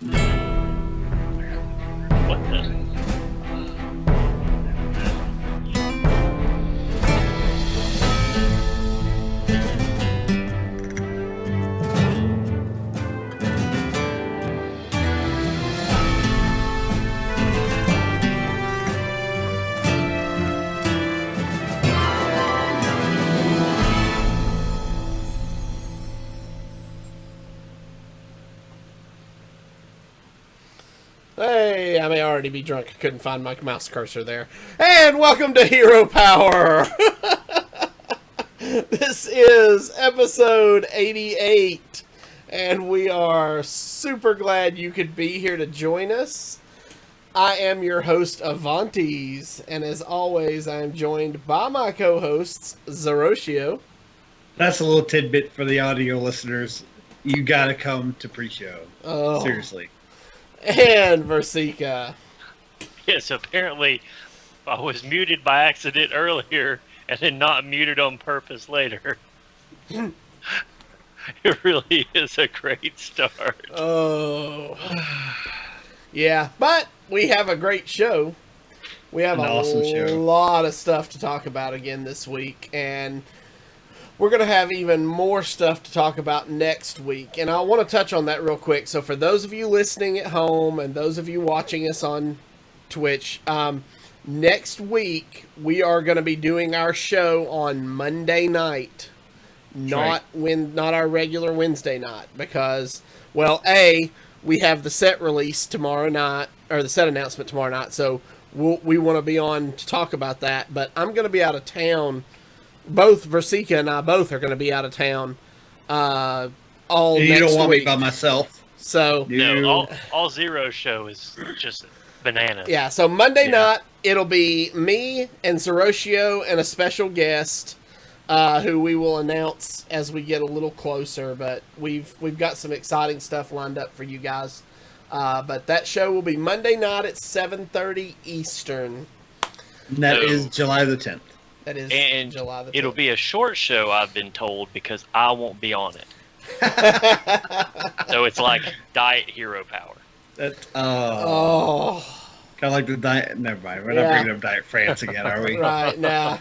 What the? Hey, I may already be drunk. I couldn't find my mouse cursor there. And welcome to Hero Power. This is episode 88. And we are super glad you could be here to join us. I am your host, Avantes. And as always, I am joined by my co-hosts, Zeroshio. That's a little tidbit for the audio listeners. You gotta come to pre-show. Oh. Seriously. And Versika. Yes, apparently I was muted by accident earlier and then not muted on purpose later. It really is a great start. Oh. Yeah, but we have a great show. We have An awesome show. lot of stuff to talk about again this week, and we're going to have even more stuff to talk about next week. And I want to touch on that real quick. So for those of you listening at home and those of you watching us on Twitch, next week we are going to be doing our show on Monday night. Not our regular Wednesday night, because, well, we have the set release tomorrow night, or the set announcement tomorrow night, so we want to be on to talk about that. But I'm going to be out of town. Both Versika and I both are going to be out of town all next week. You don't want me by myself. So No, all Zero show is just bananas. yeah, so Monday night it'll be me and Zeroshio and a special guest who we will announce as we get a little closer. But we've got some exciting stuff lined up for you guys. But that show will be Monday night at 7:30 Eastern. And that is July the 10th. That is And July the 10th. it'll be a short show, I've been told, because I won't be on it. So it's like Diet Hero Power. That's Oh, kind of like the diet. Never mind. We're not bringing up Diet France again, are we? right now.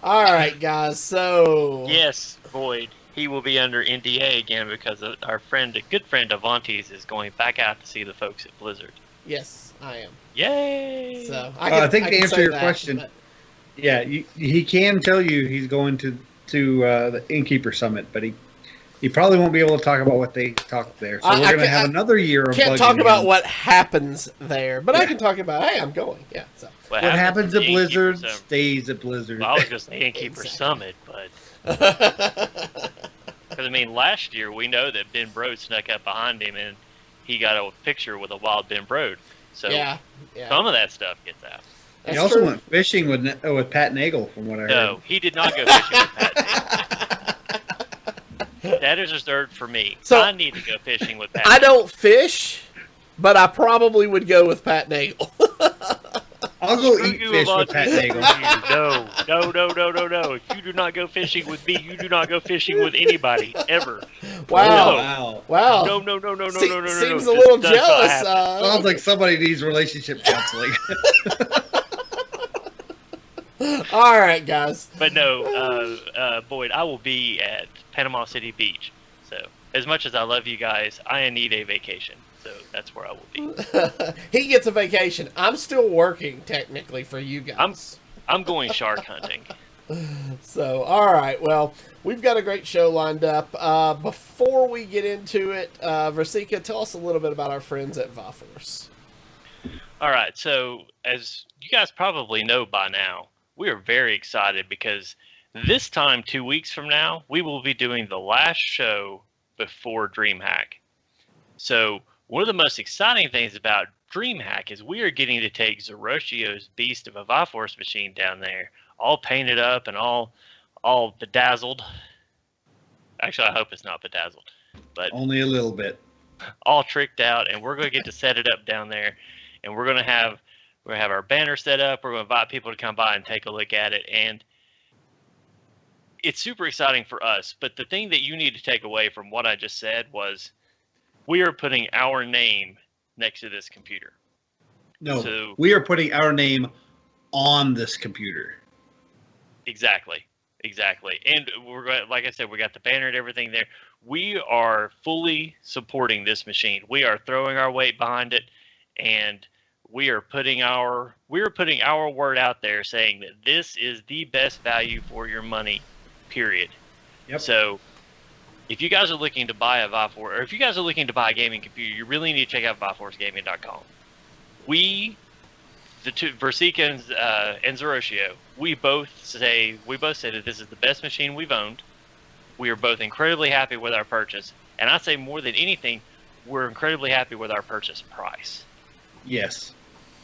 All right, guys. So Yes, Boyd. He will be under NDA again because our friend, a good friend Avantes, is going back out to see the folks at Blizzard. yes, I am. Yay! So I think to can answer say your that, question, but- Yeah, he can tell you he's going to the Innkeeper Summit, but he probably won't be able to talk about what they talked there. So we're going to have another year of can't bugging talk about him. what happens there, but I Yeah. can talk about, hey, I'm going. Yeah. So what What happens at Innkeeper Blizzard Summit? stays at Blizzard. Well, I was going to say Innkeeper Exactly. Summit, but because I mean, last year we know that Ben Brode snuck up behind him and he got a picture with a wild Ben Brode. So yeah. some of that stuff gets out. He That's also true. went fishing with Pat Nagel, from what I heard. No, he did not go fishing with Pat. That is reserved for me. So- I need to go fishing with Pat. I don't fish, but I probably would go with Pat Nagel. I'll go Screw eat you, fish with Avanti. Pat Nagel. No. If you do not go fishing with me, you do not go fishing with anybody ever. Wow. Wow. No. Seems No. a little Does not jealous. happen. Sounds like somebody needs relationship counseling. All right, guys. But no, Boyd, I will be at Panama City Beach. So as much as I love you guys, I need a vacation. So that's where I will be. He gets a vacation. I'm still working technically for you guys. I'm going shark hunting. So, all right. Well, we've got a great show lined up. Before we get into it, Versika, tell us a little bit about our friends at Vaforce. All right, so as you guys probably know by now, we are very excited because this time, 2 weeks from now, we will be doing the last show before DreamHack. So one of the most exciting things about DreamHack is we are getting to take Zeroshio's Beast of a Vaforce machine down there, all painted up and all bedazzled. Actually, I hope it's not bedazzled, but Only a little bit. all tricked out, and we're going to get to set it up down there, and we're going to have our banner set up. We're going to invite people to come by and take a look at it, and it's super exciting for us. But the thing that you need to take away from what I just said was we are putting our name next to this computer. No, So, we are putting our name on this computer. Exactly. And we're going, like I said, we got the banner and everything there. We are fully supporting this machine. We are throwing our weight behind it, and we are putting our word out there saying that this is the best value for your money, period. Yep. So if you guys are looking to buy a Viforce, or if you guys are looking to buy a gaming computer, you really need to check out ViforceGaming.com. The two, Versika and Zeroshio, we both say that this is the best machine we've owned. We are both incredibly happy with our purchase, and I say more than anything, we're incredibly happy with our purchase price. Yes.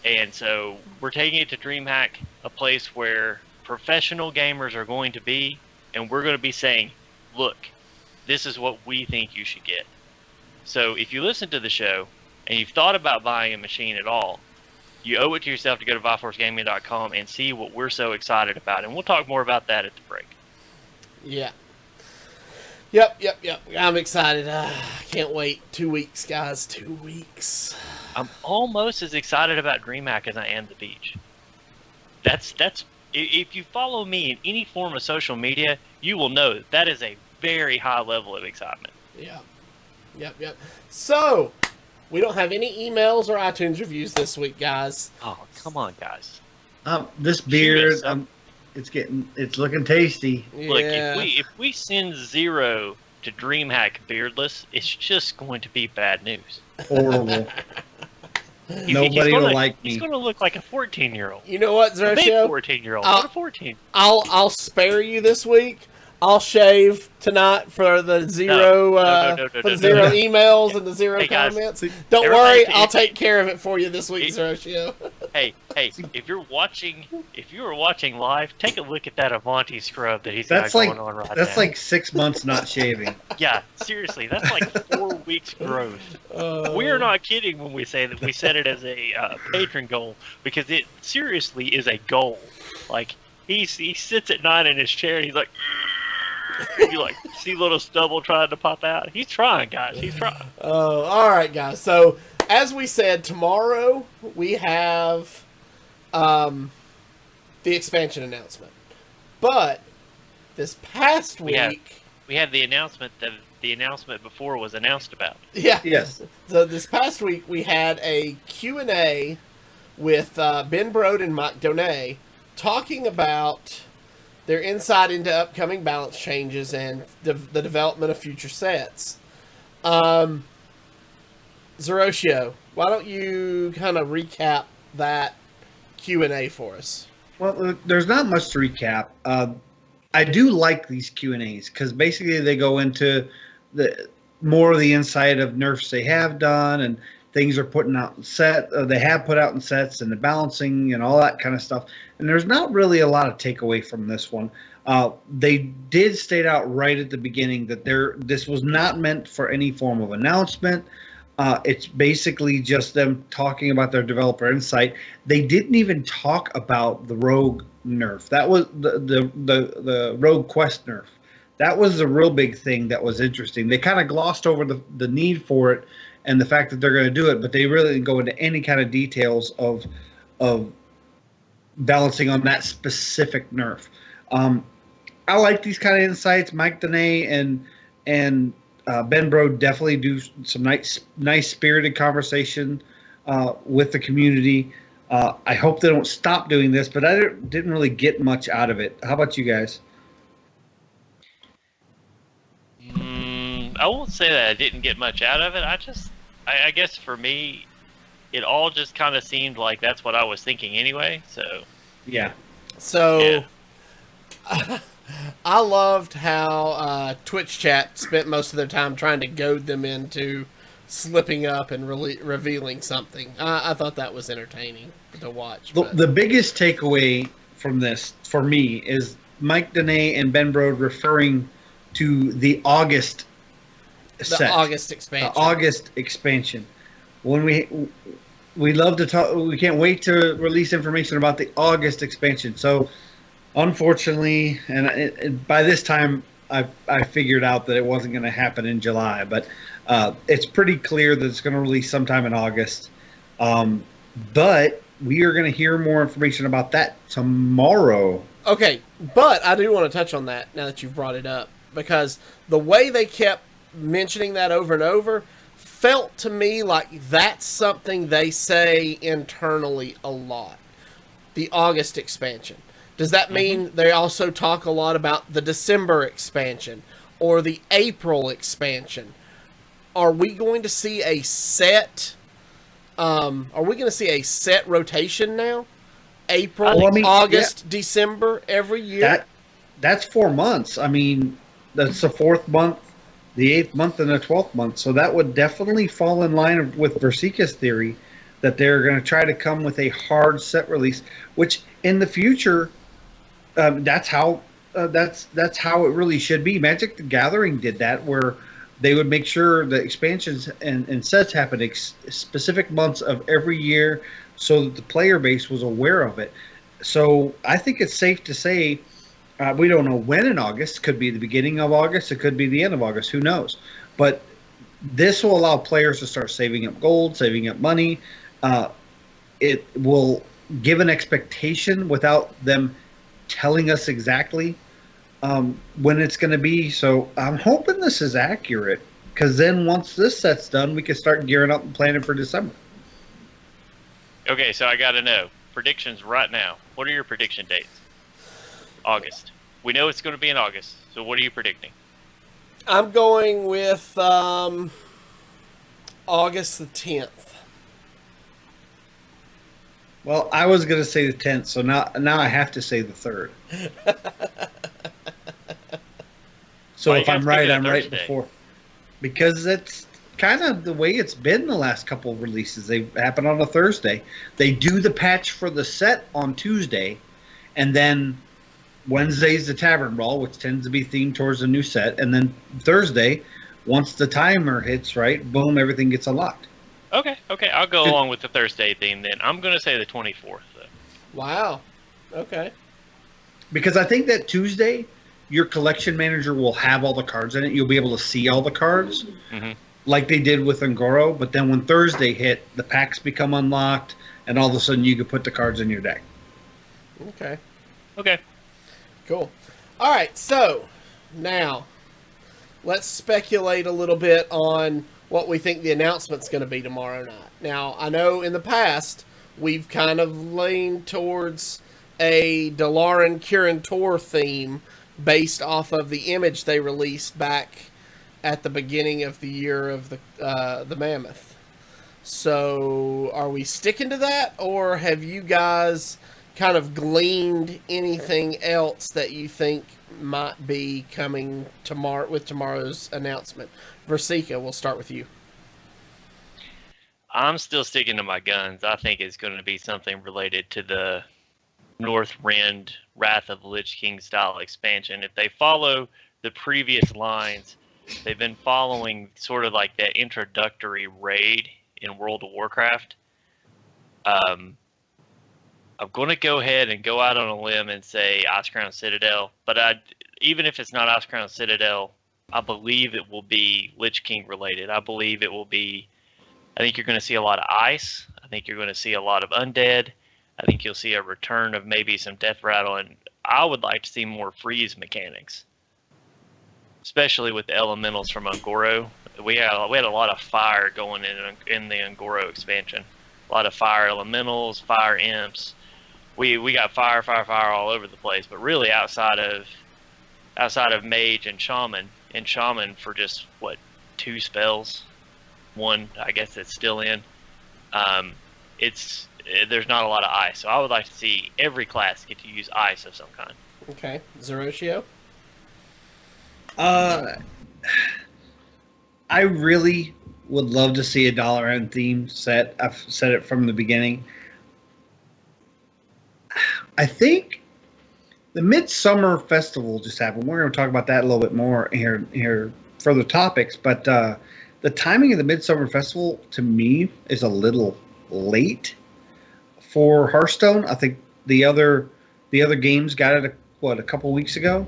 And so we're taking it to DreamHack, a place where professional gamers are going to be, and we're going to be saying, look, this is what we think you should get. So if you listen to the show and you've thought about buying a machine at all, you owe it to yourself to go to ViforceGaming.com and see what we're so excited about. And we'll talk more about that at the break. Yeah. Yep. I'm excited. Can't wait. 2 weeks, guys. 2 weeks. I'm almost as excited about DreamHack as I am the beach. That's if you follow me in any form of social media, you will know that is a very high level of excitement. Yeah. Yep. So, we don't have any emails or iTunes reviews this week, guys. Oh, come on, guys. This beer, it's looking tasty. Yeah. Look, if we send 0 to DreamHack beardless, it's just going to be bad news. Horrible. Nobody will like me. He's going to look like a 14-year-old. You know what, A big Zeroshio? 14-year-old. Not a 14. I'll spare you this week. I'll shave tonight for the 0 for the 0 emails and the 0 Hey, comments. guys, Don't everybody- worry, I'll take care of it for you this week, Zeroshio. Hey, if you were watching live, take a look at that Avanti scrub that he's got going on right now. That's like 6 months not shaving. Yeah, seriously, that's like 4 weeks growth. We are not kidding when we say that we set it as a patron goal, because it seriously is a goal. Like, he sits at night in his chair and he's like, you like see little stubble trying to pop out. He's trying, guys. He's trying. All right, guys. So, as we said, tomorrow we have the expansion announcement. But this past week, we have the announcement that the announcement before was announced about. Yeah. Yes. So this past week we had a Q&A with Ben Brode and Mike Donais talking about their insight into upcoming balance changes and the development of future sets. Zeroshio, why don't you kind of recap that Q&A for us? Well, there's not much to recap. I do like these Q&As because basically they go into the more of the insight of nerfs they have done and things are putting out in they have put out in sets and the balancing and all that kind of stuff. And there's not really a lot of takeaway from this one. They did state out right at the beginning that this was not meant for any form of announcement. It's basically just them talking about their developer insight. They didn't even talk about the Rogue nerf. That was the Rogue Quest nerf. That was the real big thing that was interesting. They kind of glossed over the need for it and the fact that they're going to do it, but they really didn't go into any kind of details of balancing on that specific nerf. I like these kind of insights. Mike Donais and Ben Brode definitely do some nice spirited conversation with the community. I hope they don't stop doing this, but I didn't really get much out of it. How about you guys? I won't say that I didn't get much out of it. I guess for me, it all just kind of seemed like that's what I was thinking anyway. So yeah. So yeah. I loved how Twitch chat spent most of their time trying to goad them into slipping up and revealing something. I thought that was entertaining to watch. The biggest takeaway from this, for me, is Mike Donais and Ben Brode referring to the August set. August expansion. The August expansion. When we love to talk, we can't wait to release information about the August expansion. So, unfortunately, and by this time, I figured out that it wasn't going to happen in July. But It's pretty clear that it's going to release sometime in August. But we are going to hear more information about that tomorrow. Okay, but I do want to touch on that now that you've brought it up, because the way they kept mentioning that over and over felt to me like that's something they say internally a lot. The August expansion. Does that mean they also talk a lot about the December expansion or the April expansion? Are we going to see a set? Are we going to see a set rotation now? April, August, December every year. That's 4 months. I mean, that's the 4th month, the 8th month, and the 12th month. So that would definitely fall in line with Versika's theory that they're going to try to come with a hard set release, which in the future, that's how it really should be. Magic the Gathering did that, where they would make sure the expansions and sets happen specific months of every year, so that the player base was aware of it. So I think it's safe to say we don't know when in August. Could be the beginning of August. It could be the end of August. Who knows? But this will allow players to start saving up gold, saving up money. It will give an expectation without them telling us exactly when it's going to be. So I'm hoping this is accurate, because then once this set's done, we can start gearing up and planning for December. Okay, so I got to know predictions right now. What are your prediction dates? August. We know it's going to be in August. So what are you predicting? I'm going with August the 10th. Well, I was going to say the 10th, so now I have to say the 3rd. So if I'm right, I'm right before. Because that's kind of the way it's been the last couple of releases. They happen on a Thursday. They do the patch for the set on Tuesday, and then Wednesday's the Tavern Brawl, which tends to be themed towards a new set, and then Thursday, once the timer hits, right, boom, everything gets unlocked. Okay, I'll go along with the Thursday theme then. I'm going to say the 24th, though. Wow. Okay. Because I think that Tuesday, your collection manager will have all the cards in it. You'll be able to see all the cards, like they did with Ngoro. But then when Thursday hit, the packs become unlocked, and all of a sudden you can put the cards in your deck. Okay. Cool. All right, so now let's speculate a little bit on what we think the announcement's going to be tomorrow night. Now, I know in the past we've kind of leaned towards a Dalaran Kirin Tor theme based off of the image they released back at the beginning of the year of the Mammoth. So, are we sticking to that, or have you guys kind of gleaned anything else that you think might be coming tomorrow with tomorrow's announcement? Versika, we'll start with you. I'm still sticking to my guns. I think it's going to be something related to the Northrend Wrath of the Lich King style expansion. If they follow the previous lines, they've been following sort of like that introductory raid in World of Warcraft. I'm going to go ahead and go out on a limb and say Icecrown Citadel, but even if it's not Icecrown Citadel, I believe it will be Lich King related. I think you're going to see a lot of ice. I think you're going to see a lot of undead. I think you'll see a return of maybe some death rattle, and I would like to see more freeze mechanics, especially with the elementals from Ngoro. We had a lot of fire going in the Ngoro expansion. A lot of fire elementals, fire imps. We got fire all over the place, but really outside of mage and shaman for just 2 spells, 1 I guess it's still in. There's not a lot of ice, so I would like to see every class get to use ice of some kind. Okay, Zeroshio. I really would love to see a Dalaran theme set. I've said it from the beginning. I think the Midsummer Festival just happened. We're going to talk about that a little bit more here further topics. But the timing of the Midsummer Festival, to me, is a little late for Hearthstone. I think the other games got it a couple weeks ago.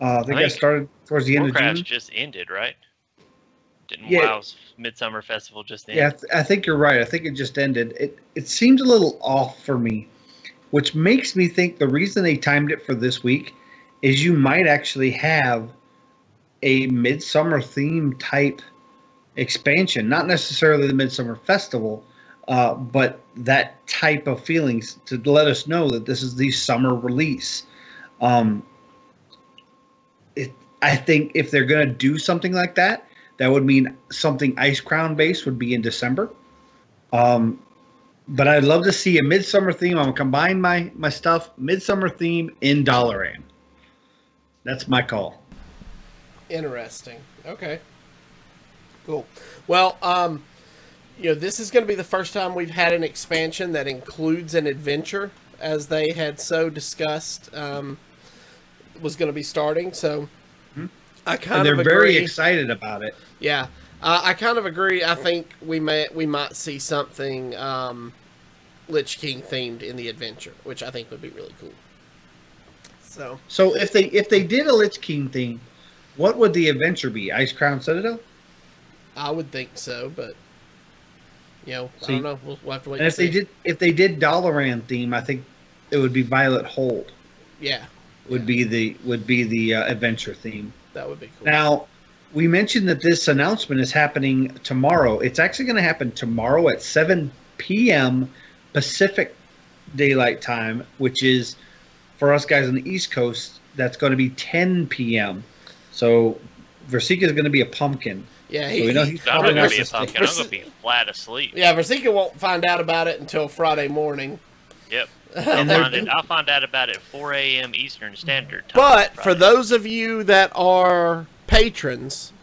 I think I started towards the end of June. Warcraft just ended, right? Didn't Yeah. WoW's Midsummer Festival just end? Yeah, I think you're right. I think it just ended. It seemed a little off for me, which makes me think the reason they timed it for this week is you might actually have a midsummer theme type expansion, not necessarily the Midsummer Festival, but that type of feelings to let us know that this is the summer release. Um, I think if they're going to do something like that, that would mean something Ice Crown based would be in December. But I'd love to see a midsummer theme. I'm going to combine my stuff, midsummer theme in Dalaran. That's my call. Interesting. Okay. Cool. Well, this is going to be the first time we've had an expansion that includes an adventure, as they had so discussed was going to be starting. So I kind of agree. They're very excited about it. Yeah, I kind of agree. I think we might see something Lich King themed in the adventure, which I think would be really cool. So if they did a Lich King theme, what would the adventure be? Ice Crown Citadel? I would think so, but I don't know. We'll have to wait. And if they did Dalaran theme, I think it would be Violet Hold. Yeah, would be the adventure theme. That would be cool. Now, we mentioned that this announcement is happening tomorrow. It's actually going to happen tomorrow at 7 p.m. Pacific Daylight Time, which is for us guys on the East Coast. That's going to be 10 p.m. So Versika is going to be a pumpkin. Yeah, so we know he's I'm probably going not to be a pumpkin. I'm going to be flat asleep. Yeah, Versika won't find out about it until Friday morning. Yep. I'll find out about it 4 a.m. Eastern Standard Time. But for those of you that are patrons,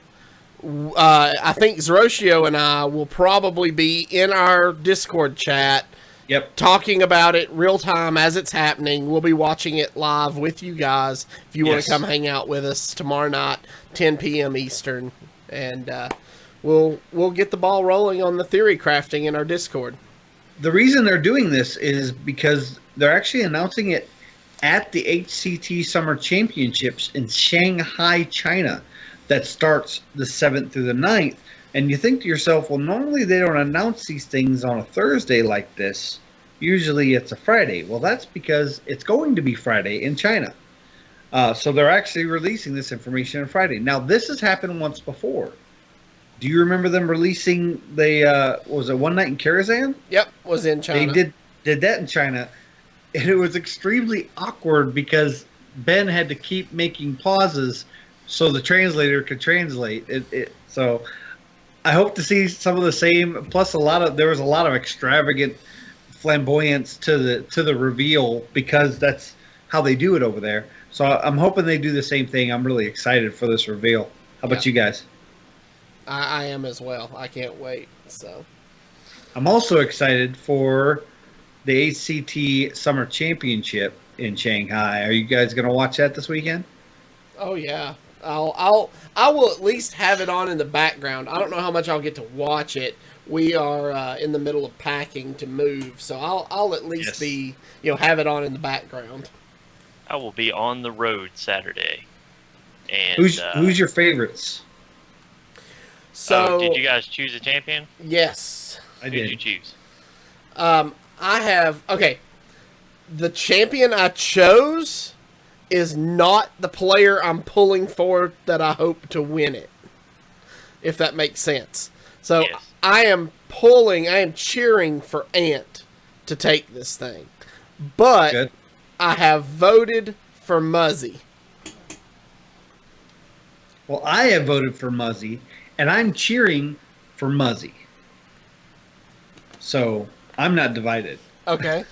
I think Zeroshio and I will probably be in our Discord chat. Yep. Talking about it real time as it's happening. We'll be watching it live with you guys if you want to come hang out with us tomorrow night, 10 p.m. Eastern, and we'll get the ball rolling on the theory crafting in our Discord. The reason they're doing this is because they're actually announcing it at the HCT Summer Championships in Shanghai, China. That starts the 7th through the 9th. And you think to yourself, well, normally they don't announce these things on a Thursday like this. Usually it's a Friday. Well, that's because it's going to be Friday in China. So they're actually releasing this information on Friday. Now, this has happened once before. Do you remember them releasing was it One Night in Karazhan? Yep, was in China. They did that in China. And it was extremely awkward because Ben had to keep making pauses so the translator could translate. So I hope to see some of the same. Plus, there was a lot of extravagant flamboyance to the reveal because that's how they do it over there. So I'm hoping they do the same thing. I'm really excited for this reveal. How about you guys? I am as well. I can't wait. So I'm also excited for the HCT Summer Championship in Shanghai. Are you guys going to watch that this weekend? Oh yeah. I will at least have it on in the background. I don't know how much I'll get to watch it. We are in the middle of packing to move, so I'll at least be have it on in the background. I will be on the road Saturday. And who's your favorites? So did you guys choose a champion? Yes, I Who did. did you choose? I have the champion I chose is not the player I'm pulling for that I hope to win it, if that makes sense. So yes. I am cheering for Ant to take this thing. But Good. I have voted for Muzzy. Well, I have voted for Muzzy, and I'm cheering for Muzzy. So I'm not divided. Okay.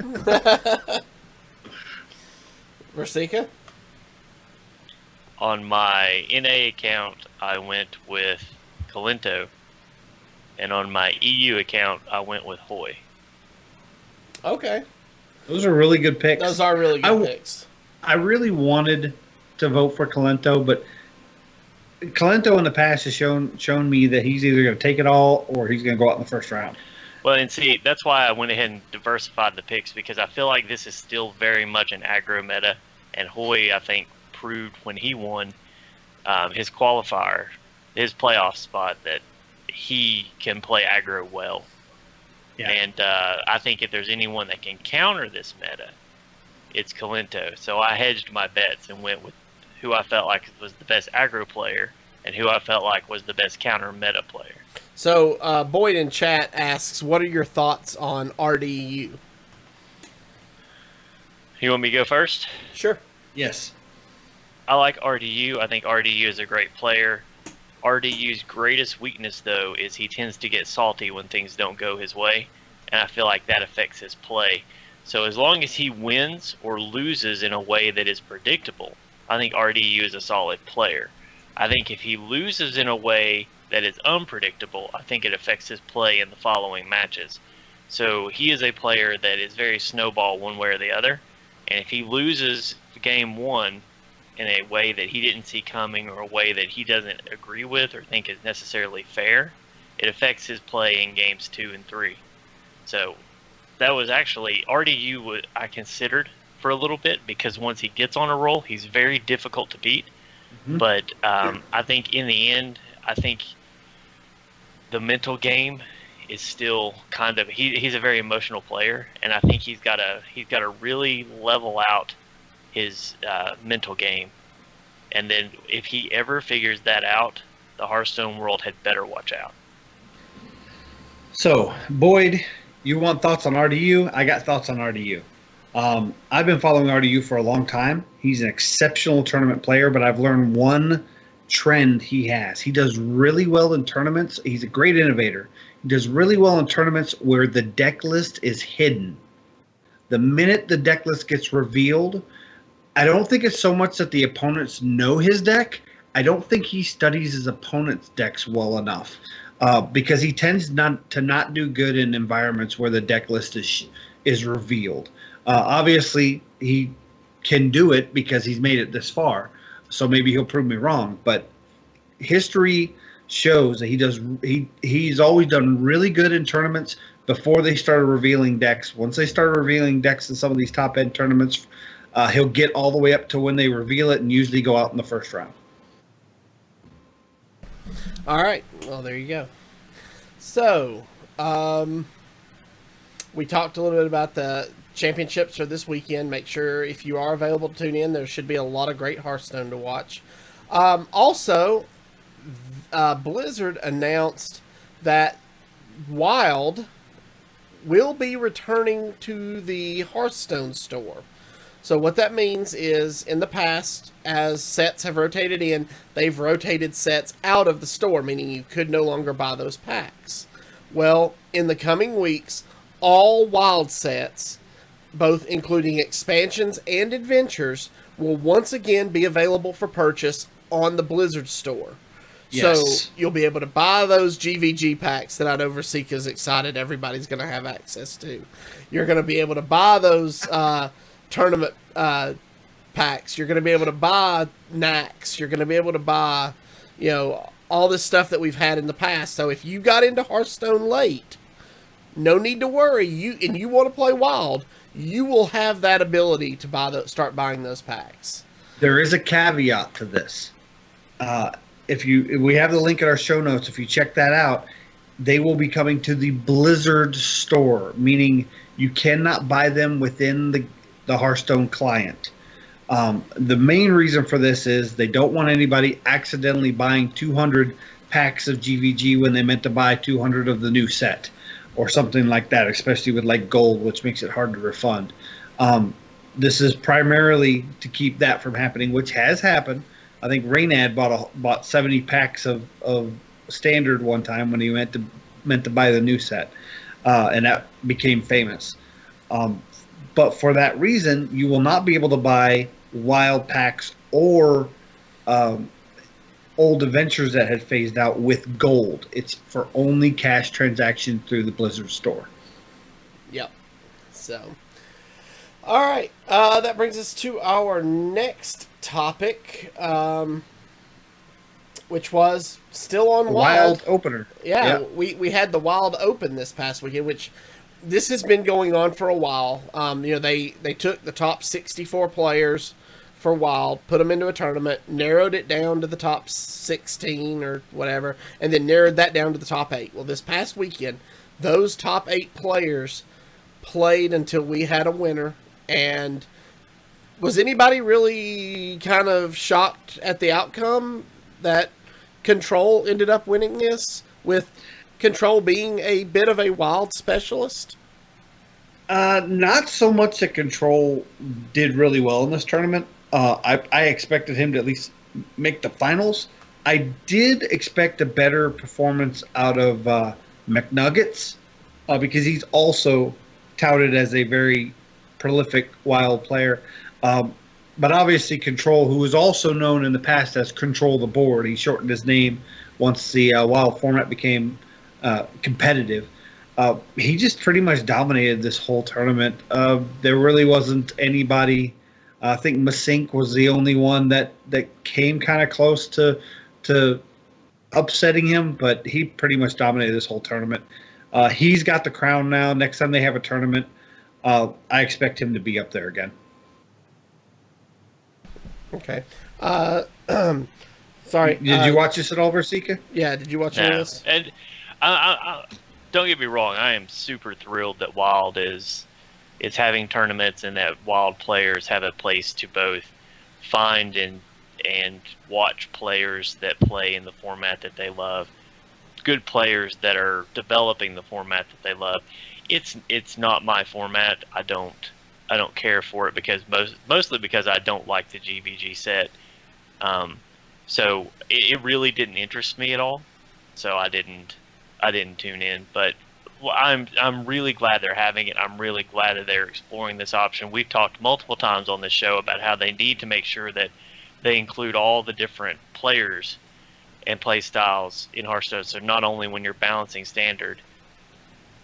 Versika? On my NA account, I went with Kalento. And on my EU account, I went with Hoy. Okay. Those are really good picks. Those are really good picks. I really wanted to vote for Kalento, but Kalento in the past has shown me that he's either going to take it all or he's going to go out in the first round. Well, and see, that's why I went ahead and diversified the picks, because I feel like this is still very much an aggro meta. And Hoy, I think, proved when he won his qualifier, his playoff spot, that he can play aggro well. Yeah. And I think if there's anyone that can counter this meta, it's Kalento. So I hedged my bets and went with who I felt like was the best aggro player and who I felt like was the best counter meta player. So Boyd in chat asks, what are your thoughts on RDU? You want me to go first? Sure. Yes. I like RDU. I think RDU is a great player. RDU's greatest weakness, though, is he tends to get salty when things don't go his way, and I feel like that affects his play. So as long as he wins or loses in a way that is predictable, I think RDU is a solid player. I think if he loses in a way that is unpredictable, I think it affects his play in the following matches. So he is a player that is very snowball one way or the other, and if he loses game one in a way that he didn't see coming or a way that he doesn't agree with or think is necessarily fair, it affects his play in games 2 and 3. So that was actually RDU what I considered for a little bit, because once he gets on a roll, he's very difficult to beat. Mm-hmm. But I think in the end, I think the mental game is still kind of he's a very emotional player, and I think he's got to really level out his mental game, and then if he ever figures that out, the Hearthstone world had better watch out. So, Boyd, you want thoughts on RDU? I got thoughts on RDU. I've been following RDU for a long time. He's an exceptional tournament player, but I've learned one trend he has. He does really well in tournaments. He's a great innovator. He does really well in tournaments where the deck list is hidden. The minute the deck list gets revealed, I don't think it's so much that the opponents know his deck. I don't think he studies his opponent's decks well enough, because he tends not to do good in environments where the deck list is revealed. Obviously, he can do it because he's made it this far, so maybe he'll prove me wrong. But history shows that he's always done really good in tournaments before they started revealing decks. Once they started revealing decks in some of these top end tournaments, he'll get all the way up to when they reveal it and usually go out in the first round. All right. Well, there you go. So, we talked a little bit about the championships for this weekend. Make sure if you are available to tune in, there should be a lot of great Hearthstone to watch. Also, Blizzard announced that Wild will be returning to the Hearthstone store. So what that means is, in the past, as sets have rotated in, they've rotated sets out of the store, meaning you could no longer buy those packs. Well, in the coming weeks, all Wild sets, both including expansions and adventures, will once again be available for purchase on the Blizzard store. Yes. So you'll be able to buy those GVG packs that I know Versika's excited everybody's going to have access to. You're going to be able to buy those tournament packs. You're going to be able to buy Knacks. You're going to be able to buy, all this stuff that we've had in the past. So if you got into Hearthstone late, no need to worry. You want to play Wild, you will have that ability to start buying those packs. There is a caveat to this. If we have the link in our show notes, if you check that out, they will be coming to the Blizzard store, meaning you cannot buy them within the Hearthstone client. The main reason for this is they don't want anybody accidentally buying 200 packs of GVG when they meant to buy 200 of the new set or something like that, especially with like gold, which makes it hard to refund. This is primarily to keep that from happening, which has happened. I think Raynad bought 70 packs of standard one time when he meant to buy the new set, and that became famous. But for that reason, you will not be able to buy Wild packs or old adventures that had phased out with gold. It's for only cash transaction through the Blizzard store. Yep. So, all right. That brings us to our next topic, which was still on Wild opener. Yeah, yep. We had the Wild Open this past weekend, which this has been going on for a while. They took the top 64 players for Wild, put them into a tournament, narrowed it down to the top 16 or whatever, and then narrowed that down to the top 8. Well, this past weekend, those top 8 players played until we had a winner. And was anybody really kind of shocked at the outcome that Control ended up winning this, with Control being a bit of a Wild specialist? Not so much that Control did really well in this tournament. I expected him to at least make the finals. I did expect a better performance out of McNuggets because he's also touted as a very prolific Wild player. But obviously Control, who was also known in the past as Control the Board, he shortened his name once the Wild format became competitive. He just pretty much dominated this whole tournament. There really wasn't anybody. I think Masink was the only one that came kind of close to upsetting him, but he pretty much dominated this whole tournament. He's got the crown now. Next time they have a tournament, I expect him to be up there again. Okay. Sorry. Did you watch this at all, Versika? Yeah, did you watch any of this? And I, don't get me wrong, I am super thrilled that Wild is having tournaments and that Wild players have a place to both find and watch players that play in the format that they love, good players that are developing the format that they love. It's not my format. I don't care for it because mostly because I don't like the GVG set. So it really didn't interest me at all. So I didn't tune in, but I'm really glad they're having it. I'm really glad that they're exploring this option. We've talked multiple times on this show about how they need to make sure that they include all the different players and play styles in Hearthstone. So not only when you're balancing standard,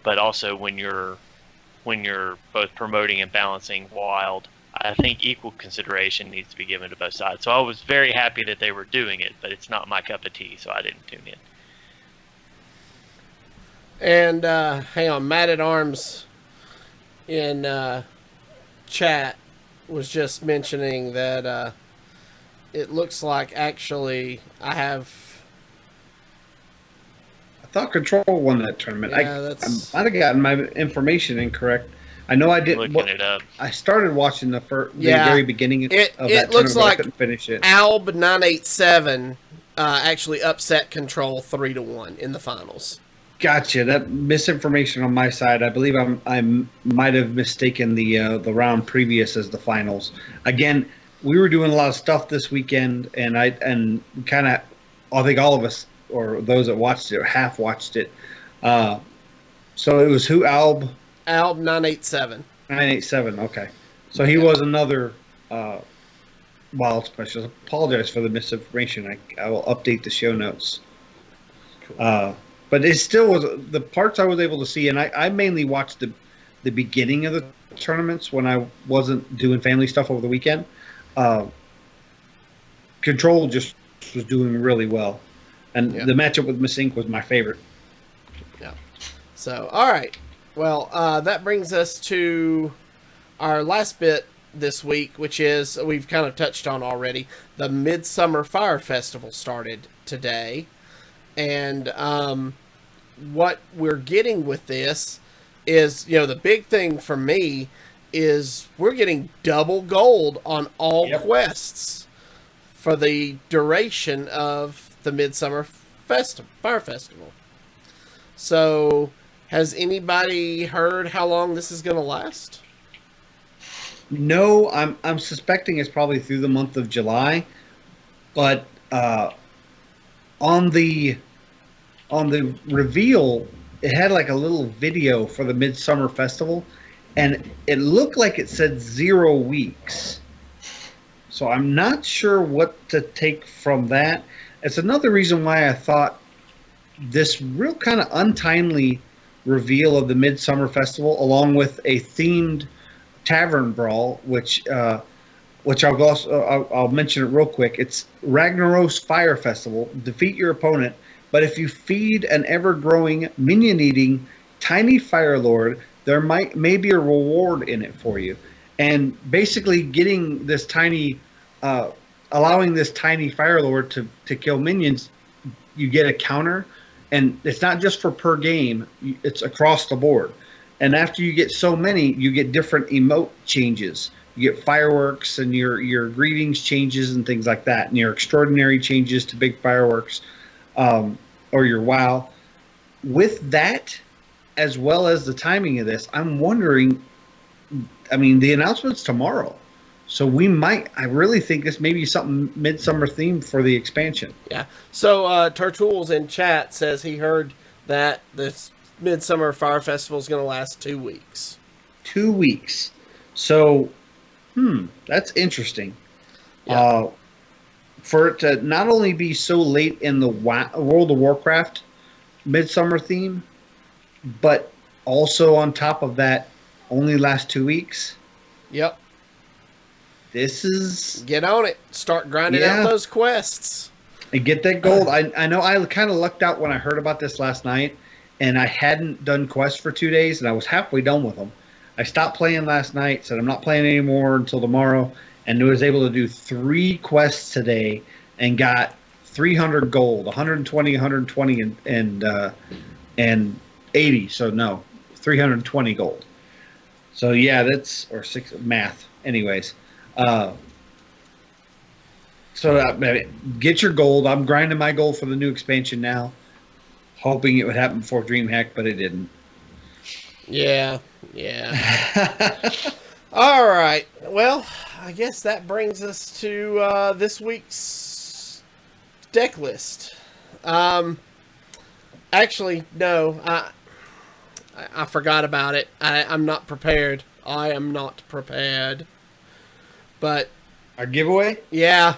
but also when you're both promoting and balancing Wild. I think equal consideration needs to be given to both sides. So I was very happy that they were doing it, but it's not my cup of tea, so I didn't tune in. And hang on, Matt at Arms in chat was just mentioning that it looks like actually I thought Control won that tournament. Yeah, I might have gotten my information incorrect. I know I didn't. Looking it up. I started watching the very beginning of that tournament, looks like I couldn't finish it. Alb 987 actually upset Control 3-1 in the finals. Gotcha. That misinformation on my side. I believe I might have mistaken the round previous as the finals. Again, we were doing a lot of stuff this weekend, and I think all of us, or those that watched it or half watched it. So it was who? Alb 987. 987. Okay. So he was another Wild specialist. Apologize for the misinformation. I will update the show notes. Cool. But it still was the parts I was able to see, and I mainly watched the beginning of the tournaments when I wasn't doing family stuff over the weekend. Control just was doing really well, and the matchup with Masink was my favorite. Yeah. So, all right. Well, that brings us to our last bit this week, which is, we've kind of touched on already, the Midsummer Fire Festival started today. And what we're getting with this is, the big thing for me is we're getting double gold on all quests for the duration of the Midsummer Fire Festival. So, has anybody heard how long this is going to last? No, I'm suspecting it's probably through the month of July, but on the reveal, it had like a little video for the Midsummer Festival, and it looked like it said 0 weeks. So I'm not sure what to take from that. It's another reason why I thought this real kind of untimely reveal of the Midsummer Festival, along with a themed tavern brawl, which I'll mention it real quick. It's Ragnaros Fire Festival. Defeat your opponent, but if you feed an ever-growing, minion-eating, tiny Fire Lord, there may be a reward in it for you. And basically, getting this tiny uh, allowing this tiny Fire Lord to kill minions, you get a counter, and it's not just for per game; it's across the board. And after you get so many, you get different emote changes. You get fireworks and your greetings changes and things like that, and your extraordinary changes to big fireworks, or your WoW. With that, as well as the timing of this, I'm wondering. I mean, the announcement's tomorrow, so we might. I really think this may be something midsummer themed for the expansion. Yeah. So Turtools in chat says he heard that this Midsummer Fire Festival is going to last 2 weeks. 2 weeks. So, that's interesting. Yeah. For it to not only be so late in the World of Warcraft midsummer theme, but also on top of that, only last 2 weeks. Yep. This is Get on it. Start grinding out those quests. and get that gold. I know I kind of lucked out when I heard about this last night, and I hadn't done quests for 2 days, and I was halfway done with them. I stopped playing last night, said I'm not playing anymore until tomorrow, and was able to do 3 quests today and got 300 gold, 120, 120, and 80. So no, 320 gold. So yeah, that's or 6 math. Anyways, get your gold. I'm grinding my gold for the new expansion now, hoping it would happen before DreamHack, but it didn't. Yeah. All right. Well, I guess that brings us to this week's deck list. Actually, no. I forgot about it. I'm not prepared. I am not prepared. But Our giveaway? yeah.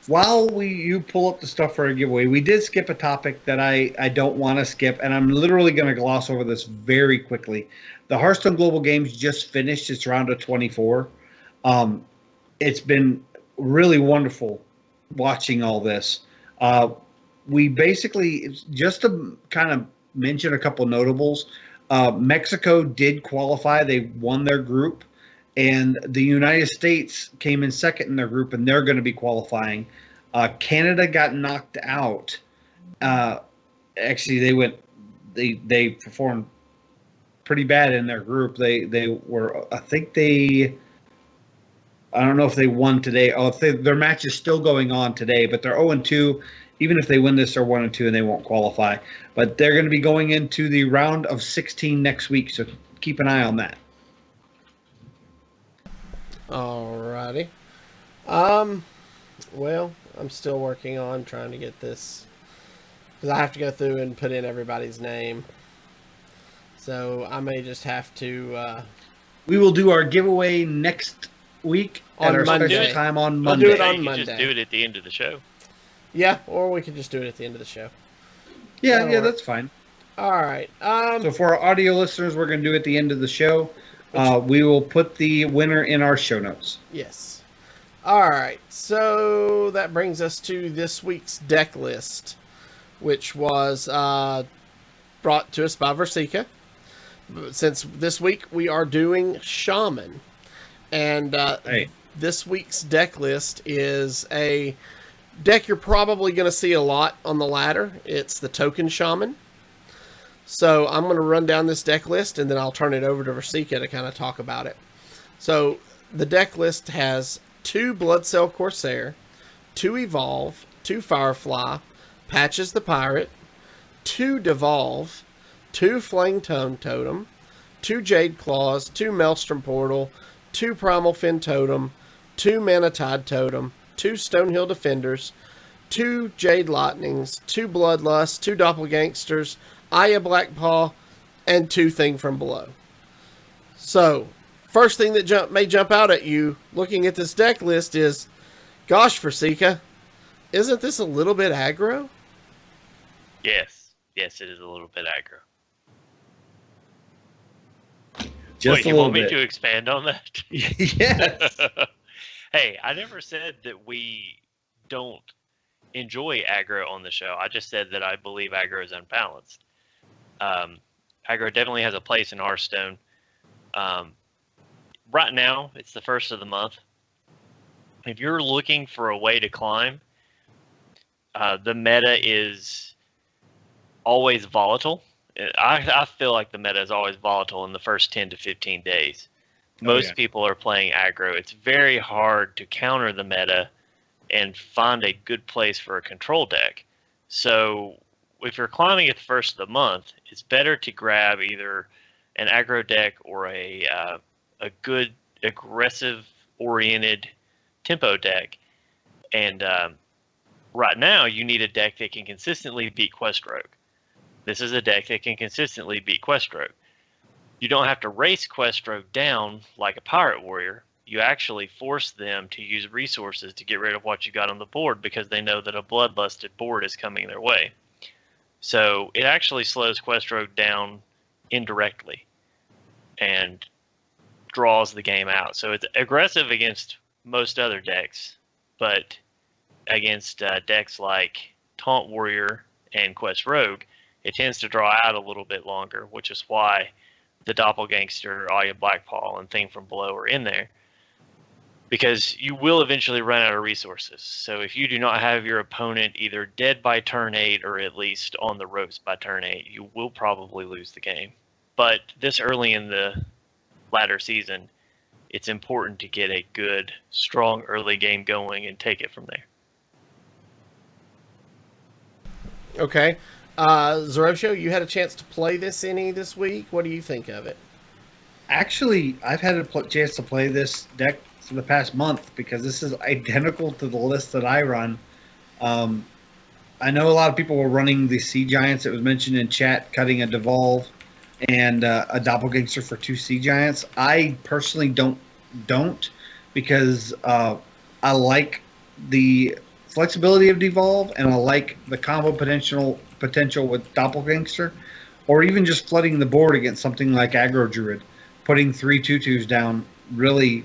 While you pull up the stuff for a giveaway, we did skip a topic that I don't want to skip, and I'm literally going to gloss over this very quickly. The Hearthstone Global Games just finished its round of 24. It's been really wonderful watching all this. We basically, just to kind of mention a couple notables, Mexico did qualify. They won their group. And the United States came in second in their group, and they're going to be qualifying. Canada got knocked out. Actually, they performed pretty bad in their group. They were, I don't know if they won today. Their match is still going on today, but they're 0-2. Even if they win this, they're 1-2, and they won't qualify. But they're going to be going into the round of 16 next week, so keep an eye on that. Alrighty. Well, I'm still working on trying to get this, because I have to go through and put in everybody's name. So I may just have to. We will do our giveaway next week On at our Monday. special time on We'll Monday. do it on you can Monday. just do it at the end of the show. Yeah, or we could just do it at the end of the show. Yeah, That'll work. that's fine. Alright. So for our audio listeners, we're going to do it at the end of the show. We will put the winner in our show notes. Yes. Alright, so that brings us to this week's deck list, which was brought to us by Versika. Since this week we are doing Shaman. And this week's deck list is a deck you're probably going to see a lot on the ladder. It's the Token Shaman. So I'm going to run down this deck list, and then I'll turn it over to Versika to kind of talk about it. So the deck list has 2 Bloodcell Corsair, 2 Evolve, 2 Firefly, Patches the Pirate, 2 Devolve, 2 Flame Tone Totem, 2 Jade Claws, 2 Maelstrom Portal, 2 Primal Fin Totem, 2 Mana Tide Totem, 2 Stonehill Defenders, 2 Jade Lightnings, 2 Bloodlust, 2 Doppelgangsters, Aya Blackpaw, and 2 Thing from Below. So, first thing that may jump out at you looking at this deck list is, gosh, Versika, isn't this a little bit aggro? Yes, it is a little bit aggro. Just Wait, a you little want me bit. to expand on that? Yes. Hey, I never said that we don't enjoy aggro on the show. I just said that I believe aggro is unbalanced. Aggro definitely has a place in Hearthstone. Right now, it's the first of the month. if you're looking for a way to climb, the meta is always volatile. I feel like the meta is always volatile in the first 10 to 15 days. Most people are playing aggro. It's very hard to counter the meta and find a good place for a control deck. So if you're climbing at the first of the month, it's better to grab either an aggro deck or a good aggressive oriented tempo deck. And right now you need a deck that can consistently beat Quest Rogue. This is a deck that can consistently beat Quest Rogue. You don't have to race Quest Rogue down like a Pirate Warrior. You actually force them to use resources to get rid of what you got on the board because they know that a bloodlusted board is coming their way. So it actually slows Quest Rogue down indirectly and draws the game out. So it's aggressive against most other decks, but against decks like Taunt Warrior and Quest Rogue, it tends to draw out a little bit longer, which is why the Doppelgangster, Aya Blackpaw, and Thing from Below are in there. Because you will eventually run out of resources. So if you do not have your opponent either dead by turn 8 or at least on the ropes by turn 8, you will probably lose the game. But this early in the latter season, it's important to get a good, strong early game going and take it from there. Okay. Zeroshio, you had a chance to play this this week. What do you think of it? Actually, I've had a chance to play this deck for the past month because this is identical to the list that I run. I know a lot of people were running the Sea Giants. It was mentioned in chat, cutting a Devolve and a Doppelgangster for 2 Sea Giants. I personally don't because I like the flexibility of Devolve and I like the combo potential with Doppelgangster, or even just flooding the board against something like Aggro Druid. Putting 3 2/2s down really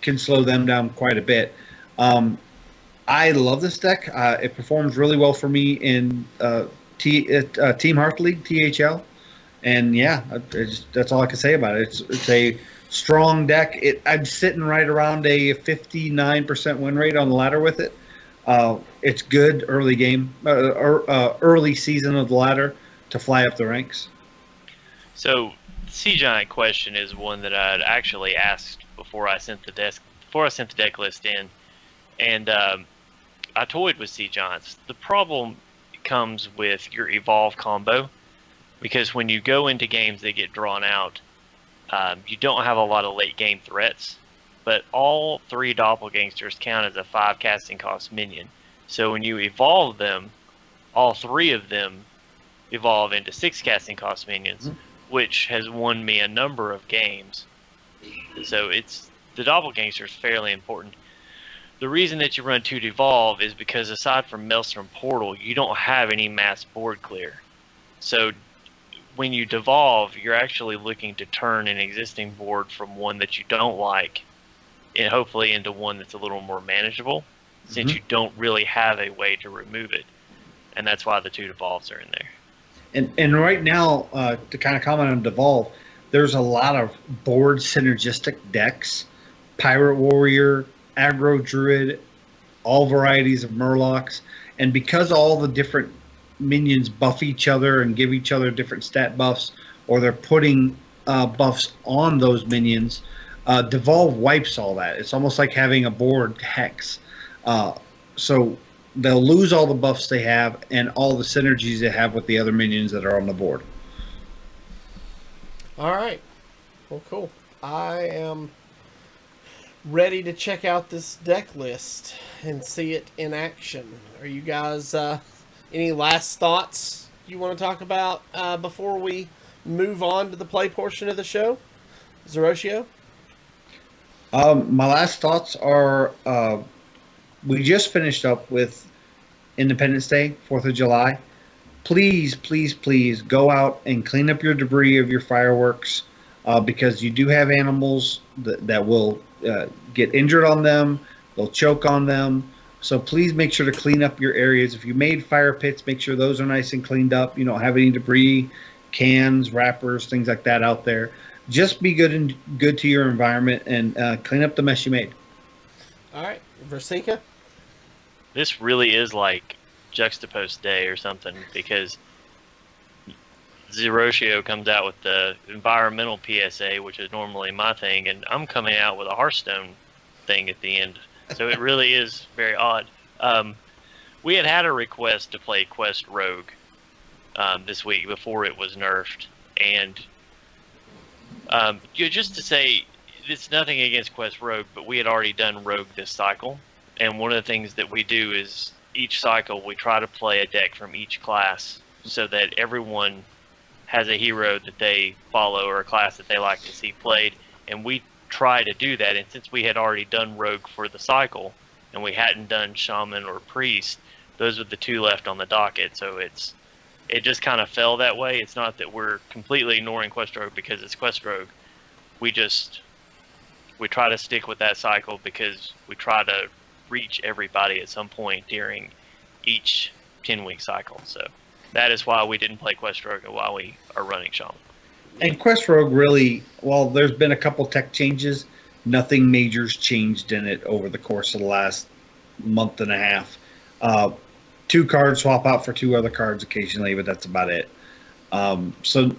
can slow them down quite a bit. I love this deck. It performs really well for me in Team Hearth League, THL. And yeah, that's all I can say about it. It's a strong deck. I'm sitting right around a 59% win rate on the ladder with it. It's good early game, early season of the ladder to fly up the ranks. So, Sea Giant question is one that I'd actually asked before I sent the deck list in, and I toyed with Sea Giants. The problem comes with your Evolve combo, because when you go into games that get drawn out, you don't have a lot of late game threats, but all 3 Doppelgangsters count as a 5 casting cost minion. So when you evolve them, all 3 of them evolve into 6 casting cost minions, which has won me a number of games. So the Doppelgangster is fairly important. The reason that you run 2 Devolve is because aside from Maelstrom Portal, you don't have any mass board clear. So when you devolve, you're actually looking to turn an existing board from one that you don't like and hopefully into one that's a little more manageable, since you don't really have a way to remove it. And that's why the 2 Devolves are in there. And right now, to kind of comment on Devolve, there's a lot of board synergistic decks. Pirate Warrior, Aggro Druid, all varieties of Murlocs. And because all the different minions buff each other and give each other different stat buffs, or they're putting buffs on those minions, Devolve wipes all that. It's almost like having a board hex. So they'll lose all the buffs they have and all the synergies they have with the other minions that are on the board. All right. Well, cool. I am ready to check out this deck list and see it in action. Are you guys any last thoughts you want to talk about before we move on to the play portion of the show? Zeroshio? My last thoughts are we just finished up with Independence Day, 4th of July. Please, please, please go out and clean up your debris of your fireworks because you do have animals that will get injured on them. They'll choke on them. So please make sure to clean up your areas. If you made fire pits, make sure those are nice and cleaned up. You don't have any debris, cans, wrappers, things like that out there. Just be good to your environment and clean up the mess you made. All right. Versika? This really is like Juxtapost Day or something, because Zeroshio comes out with the environmental PSA, which is normally my thing, and I'm coming out with a Hearthstone thing at the end. So it really is very odd. We had a request to play Quest Rogue this week before it was nerfed, and just to say, it's nothing against Quest Rogue, but we had already done Rogue this cycle, and one of the things that we do is each cycle we try to play a deck from each class so that everyone has a hero that they follow or a class that they like to see played, and we try to do that. And since we had already done Rogue for the cycle and we hadn't done Shaman or Priest, those are the two left on the docket, so it just kind of fell that way. It's not that we're completely ignoring Quest Rogue because it's Quest Rogue. We try to stick with that cycle because we try to reach everybody at some point during each 10-week cycle. So that is why we didn't play Quest Rogue and why we are running Shaman. And Quest Rogue really, well, there's been a couple tech changes. Nothing major's changed in it over the course of the last month and a half. 2 cards swap out for 2 other cards occasionally, but that's about it. So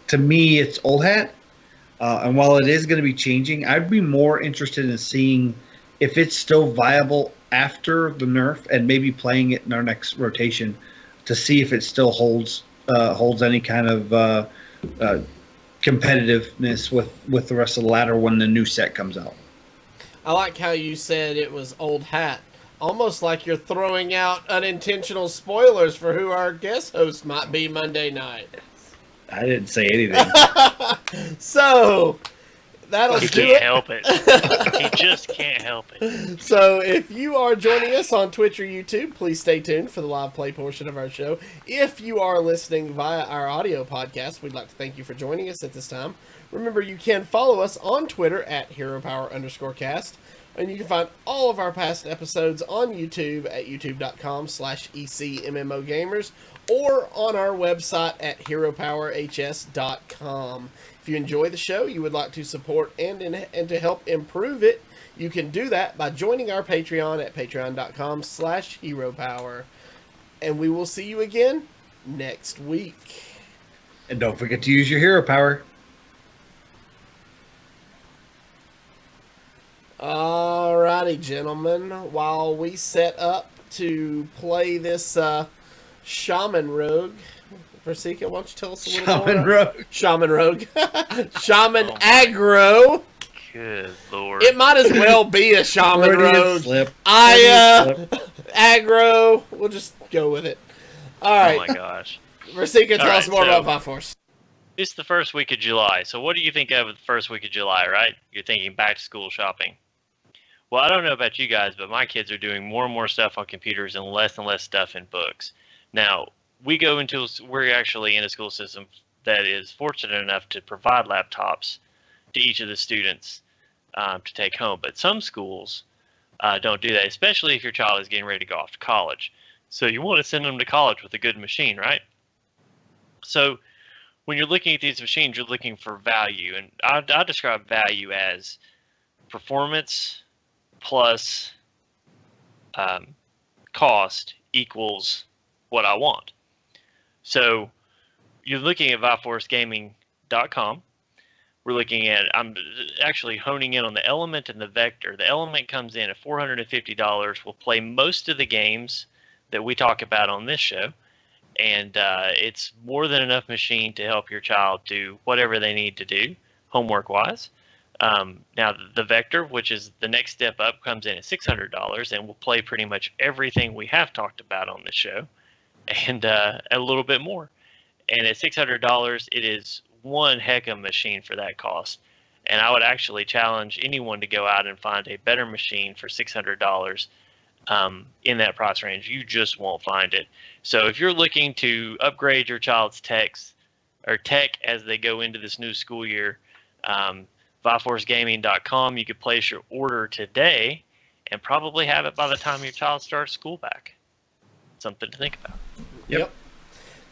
to me, it's old hat. And while it is going to be changing, I'd be more interested in seeing if it's still viable after the nerf and maybe playing it in our next rotation to see if it still holds any kind of competitiveness with the rest of the ladder when the new set comes out. I like how you said it was old hat. Almost like you're throwing out unintentional spoilers for who our guest host might be Monday night. I didn't say anything. So, that'll He do can't it. help it. He just can't help it. So, if you are joining us on Twitch or YouTube, please stay tuned for the live play portion of our show. If you are listening via our audio podcast, we'd like to thank you for joining us at this time. Remember, you can follow us on Twitter at HeroPower_cast. And you can find all of our past episodes on YouTube at youtube.com/ECMMOGamers or on our website at HeroPowerHS.com. If you enjoy the show, you would like to support and to help improve it, you can do that by joining our Patreon at patreon.com/HeroPower. And we will see you again next week. And don't forget to use your hero power. Alrighty, gentlemen. While we set up to play this Shaman Rogue, Versika, why don't you tell us a little more? Shaman Rogue. Shaman Aggro. Good Lord. It might as well be a Shaman Rogue. Aggro. We'll just go with it. Alright. Oh my gosh. Versika, tell us more about Fire Force. It's the first week of July. So what do you think of the first week of July, right? You're thinking back to school shopping. Well, I don't know about you guys, but my kids are doing more and more stuff on computers and less stuff in books. Now, we're actually in a school system that is fortunate enough to provide laptops to each of the students to take home. But some schools don't do that, especially if your child is getting ready to go off to college. So you want to send them to college with a good machine, right? So when you're looking at these machines, you're looking for value. And I describe value as performance plus cost equals what I want. So you're looking at ViForceGaming.com. We're looking at, I'm actually honing in on the element and the vector. The element comes in at $450. We'll play most of the games that we talk about on this show. And it's more than enough machine to help your child do whatever they need to do, homework-wise. Now, the Vector, which is the next step up, comes in at $600, and we'll play pretty much everything we have talked about on this show, and a little bit more. And at $600, it is one heck of a machine for that cost. And I would actually challenge anyone to go out and find a better machine for $600 in that price range. You just won't find it. So if you're looking to upgrade your child's tech as they go into this new school year, ViForceGaming.com, you could place your order today and probably have it by the time your child starts school back. Something to think about. Yep.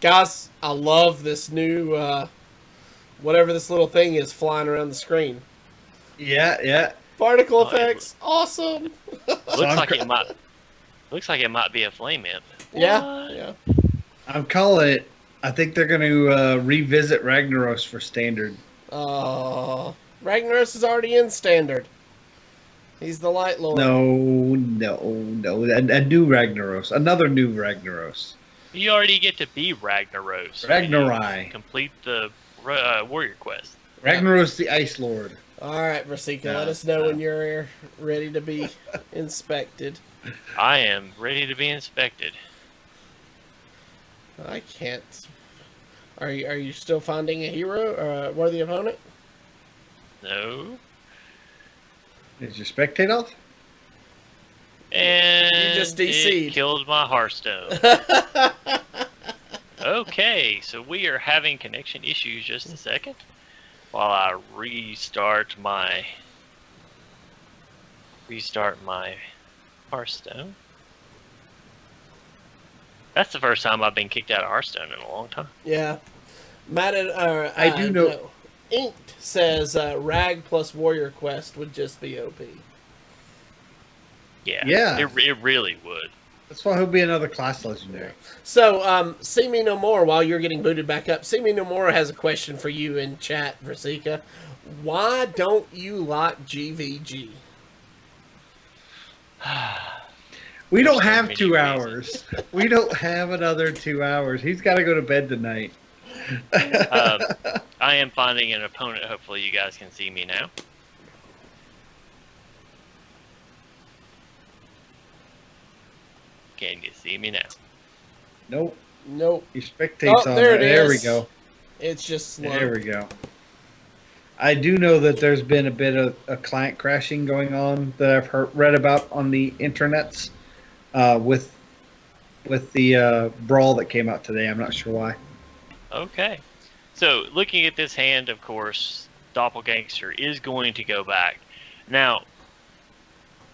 Guys, I love this new, whatever this little thing is flying around the screen. Yeah. Particle Oh, effects, awesome. Looks like it might. Looks like it might be a flame imp. Yeah, What? yeah. I'm calling it. I think they're going to revisit Ragnaros for standard. Oh, Ragnaros is already in standard. He's the Light Lord. No. A new Ragnaros. Another new Ragnaros. You already get to be Ragnaros. when you Ragnarai. Complete the warrior quest. Ragnaros the Ice Lord. All right, Versika, let No, us know no. when you're ready to be inspected. I am ready to be inspected. I can't. Are you still finding a hero or a worthy opponent? No. Is your spectate off? And You just DC'd. it killed my Hearthstone. Okay, so we are having connection issues. Just a second, while I restart my Hearthstone. That's the first time I've been kicked out of Hearthstone in a long time. Yeah. Matt, I do know- No. Inked says Rag plus Warrior Quest would just be OP. Yeah, it really would. That's why he'll be another class legendary. So, See Me No More, while you're getting booted back up, See Me No More has a question for you in chat, Versika. Why don't you like GVG? We There's don't so have many 2 reasons. hours. We don't have another 2 hours. He's got to go to bed tonight. I am finding an opponent. Hopefully, you guys can see me now. Can you see me now? Nope. Nope. He spectates Oh, on there there. it There we is. go. It's just slow. There we go. I do know that there's been a bit of a client crashing going on that I've read about on the internets with the brawl that came out today. I'm not sure why. Okay. So, looking at this hand, of course, Doppelgangster is going to go back. Now,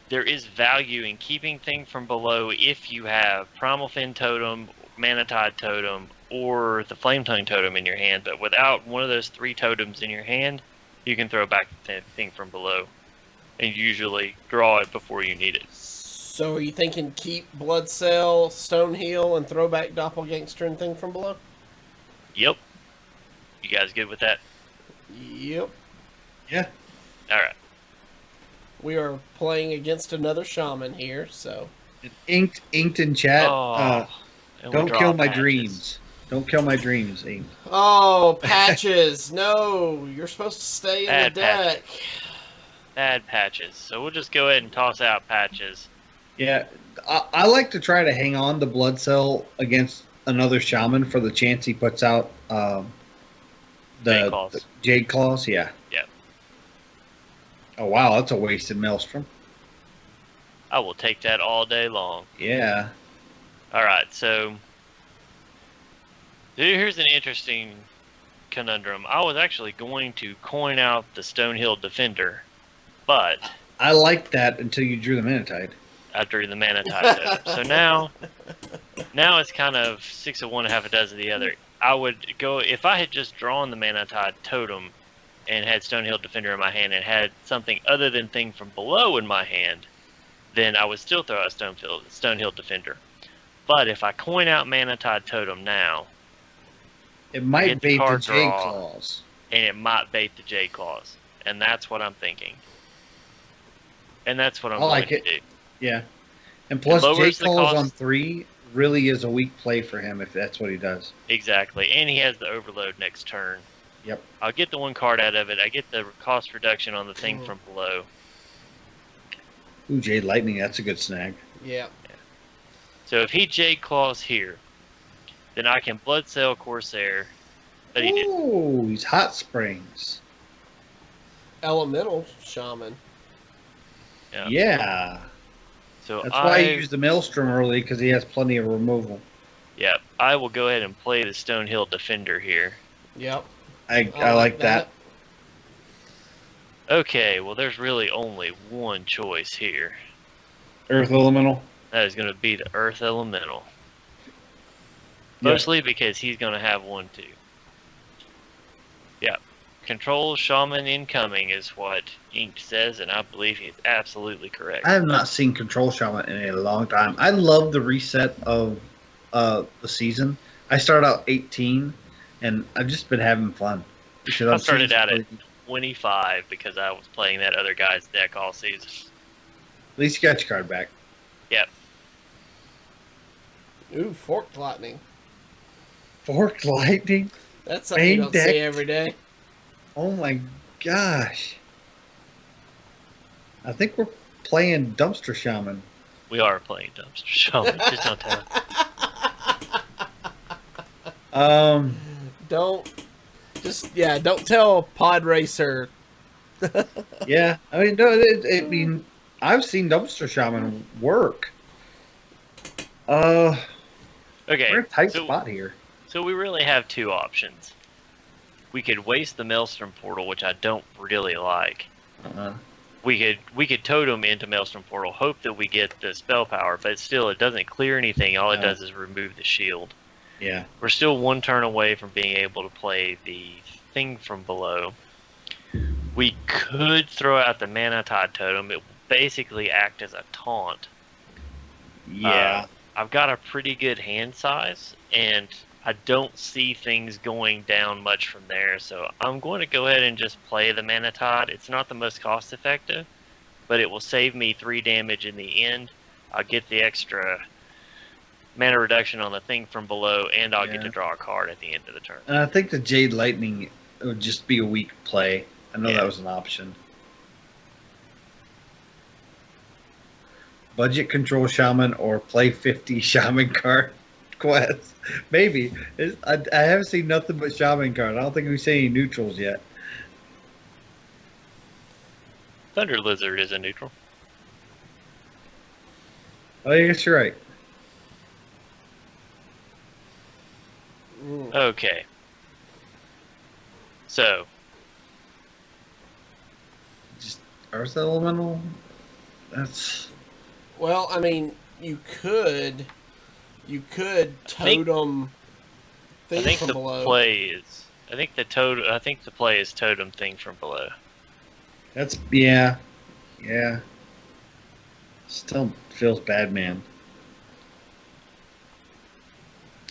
there is value in keeping thing from below if you have Primal Fin Totem, Manatide Totem, or the Flame Tongue Totem in your hand, but without one of those 3 totems in your hand, you can throw back the thing from below and usually draw it before you need it. So are you thinking keep Blood Cell, Stone Heal, and throw back Doppelgangster and thing from below? Yep. You guys good with that? Yep. Yeah. Alright. We are playing against another shaman here, so... Inked in chat. And we Don't draw kill my patches. dreams. Don't kill my dreams, Inked. Oh, Patches! No! You're supposed to stay in Bad the deck. Bad Patches. So we'll just go ahead and toss out Patches. Yeah, I like to try to hang on to Blood Cell against another shaman for the chance he puts out Jade Claws. the Jade Claws. Yeah. Yep. Oh wow, that's a wasted Maelstrom. I will take that all day long. Yeah. Alright, so here's an interesting conundrum. I was actually going to coin out the Stonehill Defender, but I liked that until you drew the Manatide. I drew the Manatide totem. So now it's kind of 6 of one, half a dozen of the other. I would go, if I had just drawn the Manatide totem and had Stonehill Defender in my hand and had something other than thing from below in my hand, then I would still throw out Stonehill Defender. But if I coin out Manatide Totem now, It might Get the bait the card Jade draw. Claws. and it might bait the J Claws. And that's what I'm thinking. And that's what I'm I going like to it. do. Yeah. And plus, lowers Jade the Claws cost. on 3 really is a weak play for him if that's what he does. Exactly. And he has the overload next turn. Yep. I'll get the 1 card out of it. I get the cost reduction on the thing from below. Ooh, Jade Lightning, that's a good snag. Yeah. So if he J Claws here, then I can Blood Cell Corsair. But he did. Ooh, he's Hot Springs. Elemental shaman. Yeah. Yeah. So That's why I used the Maelstrom early, because he has plenty of removal. Yeah, I will go ahead and play the Stonehill Defender here. Yep. I like that. Okay, well there's really only one choice here. Earth Elemental. That is going to be the Earth Elemental. Yeah. Mostly because he's going to have one too. Yeah. Control Shaman incoming is what Inked says, and I believe he's absolutely correct. I have not seen Control Shaman in a long time. I love the reset of the season. I started out 18, and I've just been having fun because I I'm seeing started out at somebody- 25 because I was playing that other guy's deck all season. at least you got your card back. Yep. Ooh, forked lightning. Forked lightning. That's something you Main don't deck. see every day. Oh my gosh! I think we're playing Dumpster Shaman. We are playing Dumpster Shaman. Just don't tell him. Don't tell Pod Racer. Yeah, I mean, no, I've seen Dumpster Shaman work. Okay. We're in a tight so, spot here. So we really have two options. We could waste the Maelstrom Portal, which I don't really like. We could totem into Maelstrom Portal, hope that we get the spell power, but still it doesn't clear anything. All it does is remove the shield. Yeah. We're still one turn away from being able to play the thing from below. We could throw out the Mana Tide Totem. It will basically act as a taunt. Yeah. I've got a pretty good hand size, and I don't see things going down much from there, so I'm going to go ahead and just play the Mana Tide. It's not the most cost effective, but it will save me 3 damage in the end. I'll get the extra mana reduction on the thing from below, and I'll get to draw a card at the end of the turn. And I think the Jade Lightning would just be a weak play. I know that was an option. Budget Control Shaman or play 50 Shaman card quests. Maybe. I haven't seen nothing but Shaman card. I don't think we've seen any neutrals yet. Thunder Lizard is a neutral. Oh, I guess you're right. Okay. So. Just Earth Elemental? That's... Well, I mean, you could totem things from below. I think the play is totem thing from below. That's yeah. Still feels bad, man.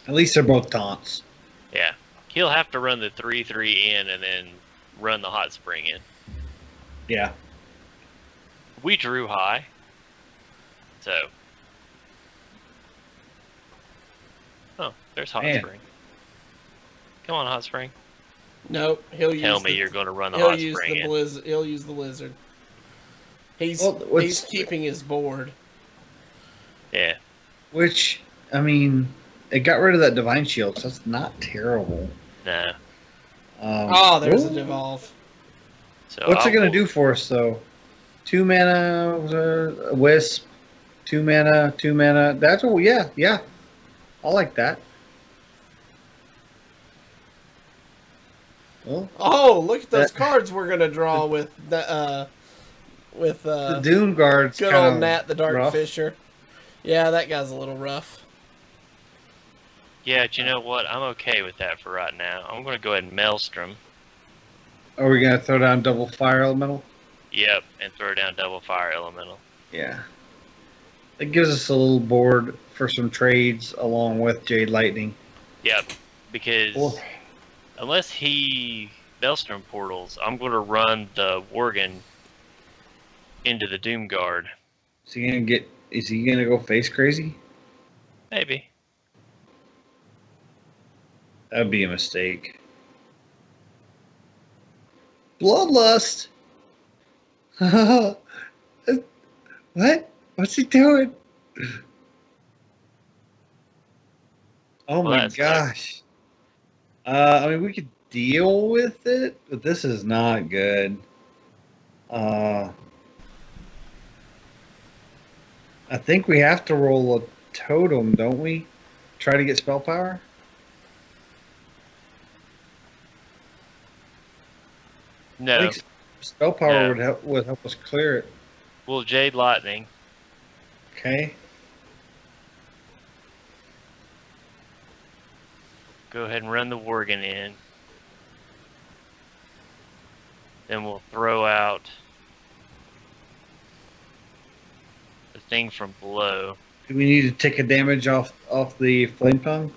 At least they're both taunts. Yeah. He'll have to run the 3/3 in and then run the hot spring in. Yeah. We drew high. So. Oh, there's hot spring. Come on, hot spring. Nope, he'll Tell me you're going to run the hot spring in. He'll use the lizard. He's keeping his board. Yeah. Which, I mean, it got rid of that Divine Shield, so that's not terrible. No. There's a devolve. So what's it going to do for us, though? 2 mana, Wisp, 2 mana, 2 mana. That's yeah. I like that. Well, look at those cards we're gonna draw with the Doom Guard's good old Nat the Dark rough. Fisher. Yeah, that guy's a little rough. Yeah, but you know what? I'm okay with that for right now. I'm going to go ahead and Maelstrom. Are we going to throw down double Fire Elemental? Yep, and throw down double Fire Elemental. Yeah. It gives us a little board for some trades along with Jade Lightning. Yep, because unless he Maelstrom portals, I'm going to run the Worgen into the Doom Guard. Is he gonna go face crazy? Maybe. That'd be a mistake. Bloodlust. What? What's he doing? Oh my gosh. I mean, we could deal with it, but this is not good. I think we have to roll a totem, don't we? Try to get spell power? No. I think spell power would help us clear it. Well, Jade Lightning. Okay. Go ahead and run the Worgen in. Then we'll throw out the thing from below. Do we need to take a damage off the flame tongue?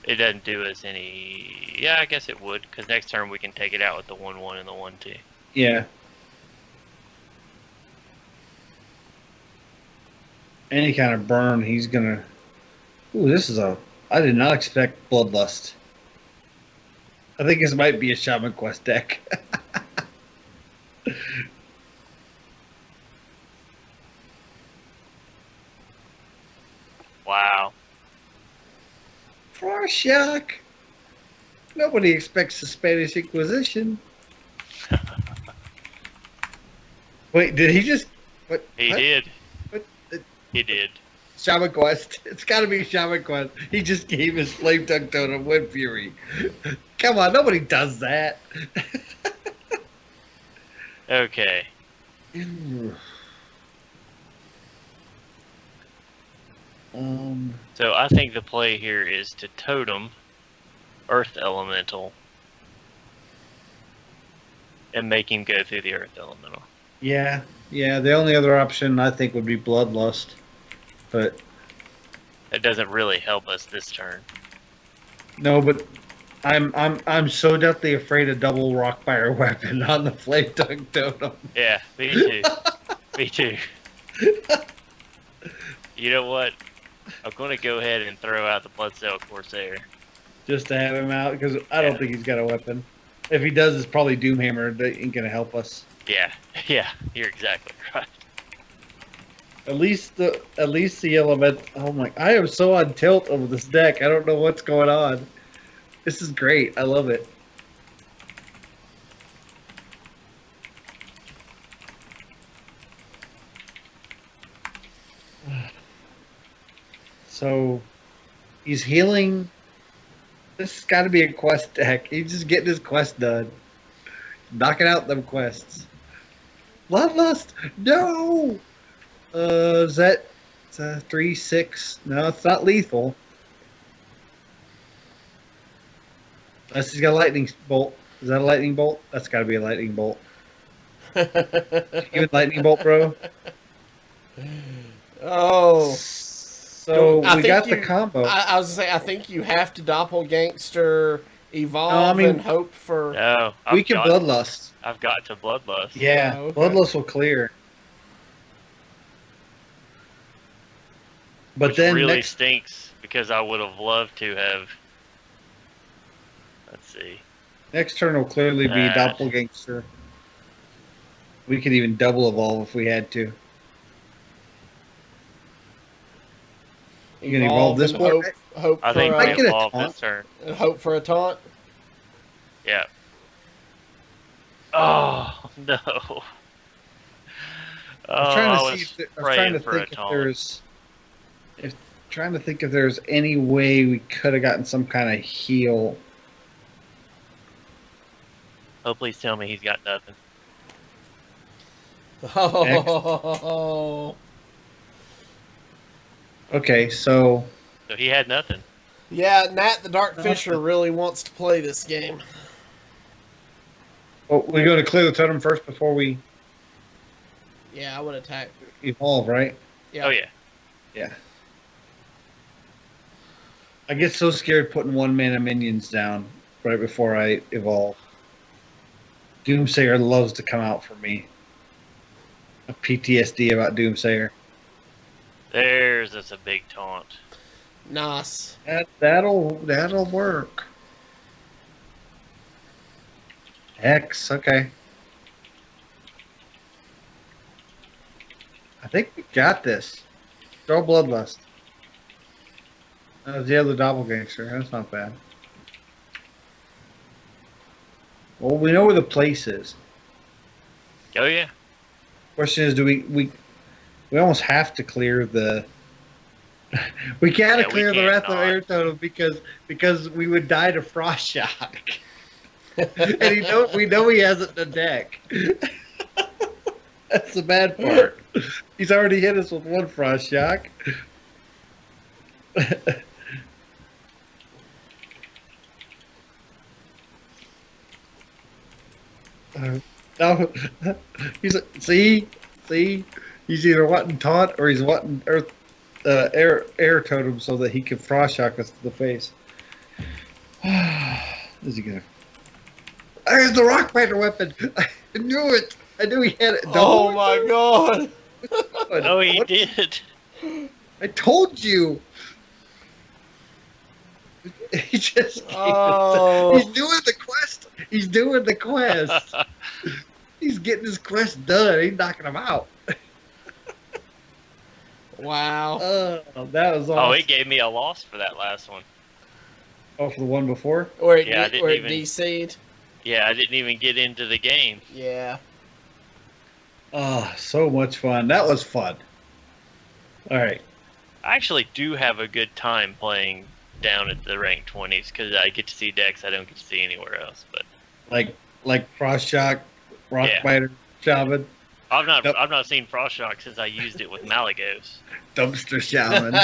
It doesn't do us any. Yeah, I guess it would, because next turn we can take it out with the 1/1 and the 1/2. Yeah. Any kind of burn, he's gonna. Ooh, this is a. I did not expect Bloodlust. I think this might be a Shaman Quest deck. Wow. Rorschach. Nobody expects the Spanish Inquisition. Wait, did he just? What? He what? did. What? He did. Shaman Quest. It's got to be Shaman Quest. He just gave his Flame Tongue Totem Wind Fury. Come on, nobody does that. Okay. So I think the play here is to totem Earth Elemental and make him go through the Earth Elemental. Yeah. The only other option I think would be Bloodlust, but That doesn't really help us this turn. no. But I'm so deathly afraid of double Rockfire Weapon on the Flame Tongue Totem. Yeah, me too. Me too. You know what? I'm going to go ahead and throw out the Bloodsail Corsair. Just to have him out, because I don't think he's got a weapon. If he does, it's probably Doomhammer that ain't gonna help us. Yeah, you're exactly right. At least the element. Oh my! I am so on tilt over this deck. I don't know what's going on. This is great. I love it. So he's healing. This has got to be a quest deck. He's just getting his quest done. Knocking out them quests. Bloodlust! No! Is that 3/6? No, it's not lethal. Unless he's got a lightning bolt. Is that a lightning bolt? That's got to be a lightning bolt. Give it lightning bolt, bro. Oh. So I we think got you- the combo. I was gonna say, I think you have to Doppelgangster evolve No, I mean- and hope for. No, We can Bloodlust. I've got to Bloodlust. Yeah, Oh, okay. Bloodlust will clear. But Which then really next, stinks because I would have loved to have. Let's see. next turn will clearly be Doppelgangster. We could even double evolve if we had to. You can evolve this and board. hope I for think I we get a evolve taunt. this turn. and hope for a taunt. Yeah. Oh no. I was Oh, trying I to was see. If there, I was praying trying to for a think if taunt. there's. Trying to think if there's any way we could have gotten some kind of heal. Oh, please tell me he's got nothing. Oh. Okay, so So he had nothing. Yeah, Nat the Dark Fisher really wants to play this game. we're going to clear the totem first before we Yeah, I would attack. evolve, right? Yeah. Oh yeah. Yeah. I get so scared putting 1-mana minions down right before I evolve. Doomsayer loves to come out for me. A PTSD about Doomsayer. There's a big taunt. Nice. That'll work. X, okay. I think we got this. Throw Bloodlust. That was the other Doppelgangster. That's not bad. Well, we know where the place is. Oh yeah. Question is, do we almost have to clear the. We gotta Yeah, we clear the can't Wrath of not. Air Totem because we would die to Frost Shock. And we know he has it in the deck. That's the bad part. He's already hit us with one Frost Shock. No, he's like, see, he's either wanting taunt or he's wanting earth, air totem so that he can frost shock us to the face. Is he gonna? There's the rock fighter weapon. I knew it. I knew he had it. Oh my god! Oh, he did. I told you. He just Oh. he's doing the quest. He's doing the quest. He's getting his quest done. He's knocking him out. Wow. That was awesome. Oh, he gave me a loss for that last one. Oh, for the one before? Or it, Yeah, I didn't or it even- DC'd. Yeah, I didn't even get into the game. Yeah. Oh, so much fun. That was fun. All right. I actually do have a good time playing down at the rank 20s because I get to see decks I don't get to see anywhere else. But Like Frost Shock, Rock Yeah. Fighter, Shaman, I've Yep. not seen Frost Shock since I used it with Malagos. Dumpster Shaman.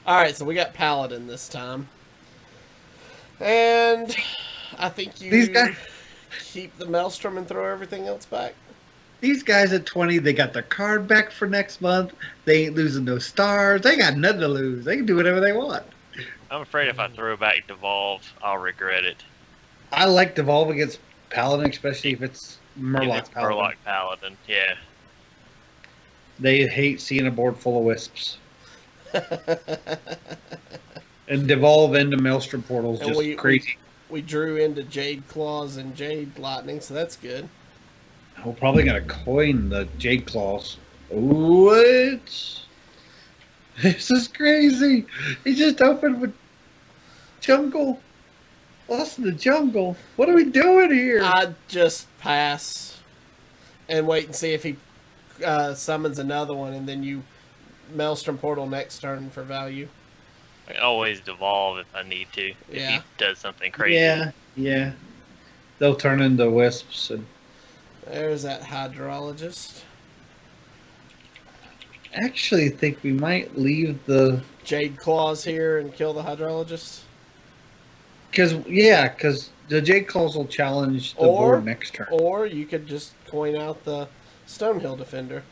All right, so we got Paladin this time, and I think you These guys- keep the Maelstrom and throw everything else back. These guys at 20, they got their card back for next month. They ain't losing no stars. They got nothing to lose. They can do whatever they want. I'm afraid if I throw back Devolve, I'll regret it. I like Devolve against Paladin, especially if it's If Murloc it's Paladin. Murloc Paladin, yeah. They hate seeing a board full of wisps. And Devolve into Maelstrom Portal's And just crazy. We drew into Jade Claws and Jade Lightning, so that's good. We're probably going to coin the Jade Claws. What? This is crazy. He just opened with Jungle. Lost in the Jungle. What are we doing here? I'd just pass and wait and see if he summons another one, and then you Maelstrom Portal next turn for value. I can always Devolve if I need to. If Yeah. he does something crazy. Yeah. They'll turn into wisps. And There's that Hydrologist. actually, think we might leave the Jade Claws here and kill the Hydrologist. because the Jade Claws will challenge the Or- board next turn. Or you could just coin out the Stonehill Defender.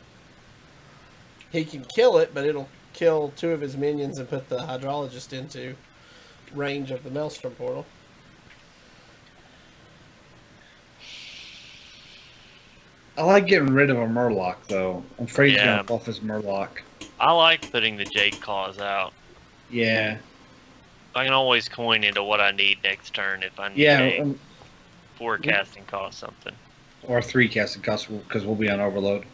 He can kill it, but it'll kill two of his minions and put the Hydrologist into range of the Maelstrom Portal. I like getting rid of a Murloc though. I'm afraid he's Yeah. gonna buff his Murloc. I like putting the Jade Claws out. Yeah, I can always coin into what I need next turn if I need yeah, a forecasting cost something. or 3 casting costs because we'll be on overload.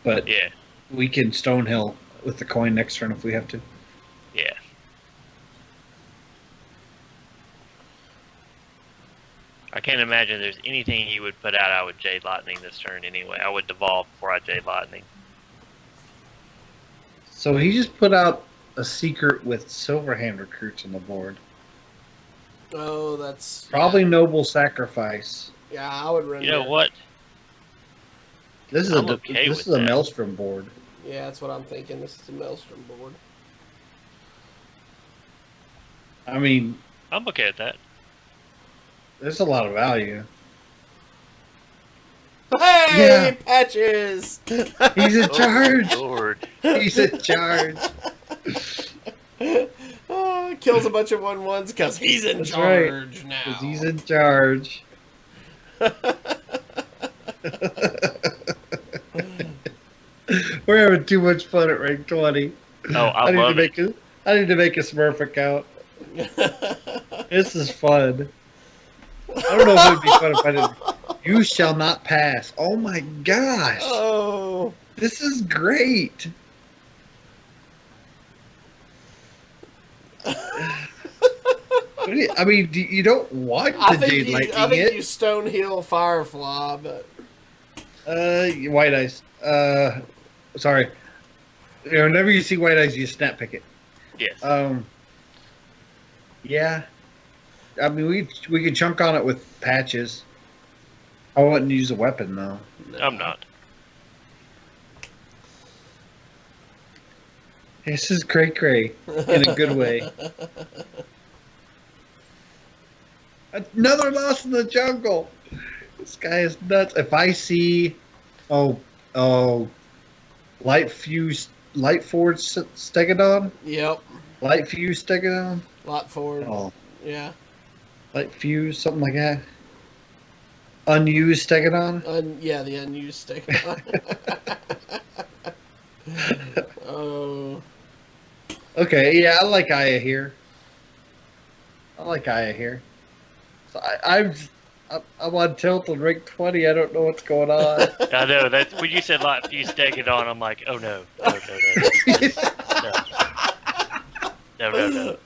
But Yeah, we can Stonehill with the coin next turn if we have to. yeah. I can't imagine there's anything he would put out I would Jade Lightning this turn anyway. I would Devolve before I Jade Lightning. So he just put out a secret with Silverhand recruits on the board. Oh, that's Probably Noble Sacrifice. yeah. I would run. You know that. what? This is I'm a okay this with is a that. Maelstrom board. Yeah, that's what I'm thinking. This is a Maelstrom board. I mean, I'm okay with that. there's a lot of value. Hey, Yeah. Patches! He's in charge. Oh, Lord. He's in charge. Oh, kills a bunch of 1/1s because he's in That's right. charge now. 'Cause he's in charge. We're having too much fun at rank 20. Oh, I love it. I need to make a Smurf account. This is fun. I don't know if it would be fun if I didn't. You shall not pass. Oh my gosh. Oh, This is great. I mean, you don't want I the think Jade you, Lightning I think it. you Stonehill Firefly, but White Eyes. Sorry. Whenever you see White Eyes, you snap pick it. Yes. Yeah. I mean, we can chunk on it with patches. I wouldn't use a weapon though. I'm not. This is cray cray in a good way. Another loss in the jungle. This guy is nuts. If I see, oh, light forward stegodon, Yep. light fuse stegodon, Lot forward. oh, Yeah. light fuse, something like that. Unused stegodon. Yeah, the unused stick. Oh. Okay, yeah, I like Aya here. So I'm on tilt on rank 20. I don't know what's going on. I know that when you said like you stake it on, I'm like, oh no, no.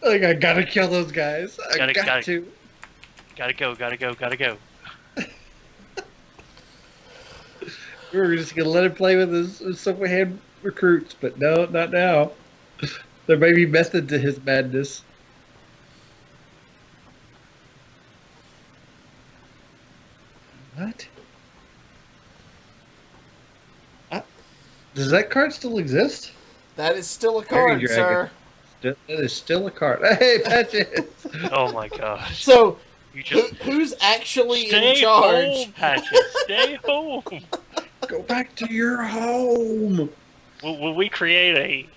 Like I gotta kill those guys. I got to. Gotta go. We were just gonna let him play with his silver hand recruits, but no, not now. There may be method to his madness. What? Does that card still exist? That is still a card, sir. That is still a card. Hey, Patches! Oh my gosh. So, You just who's actually stay in charge? home, Patches. Stay home. Go back to your home. Will we create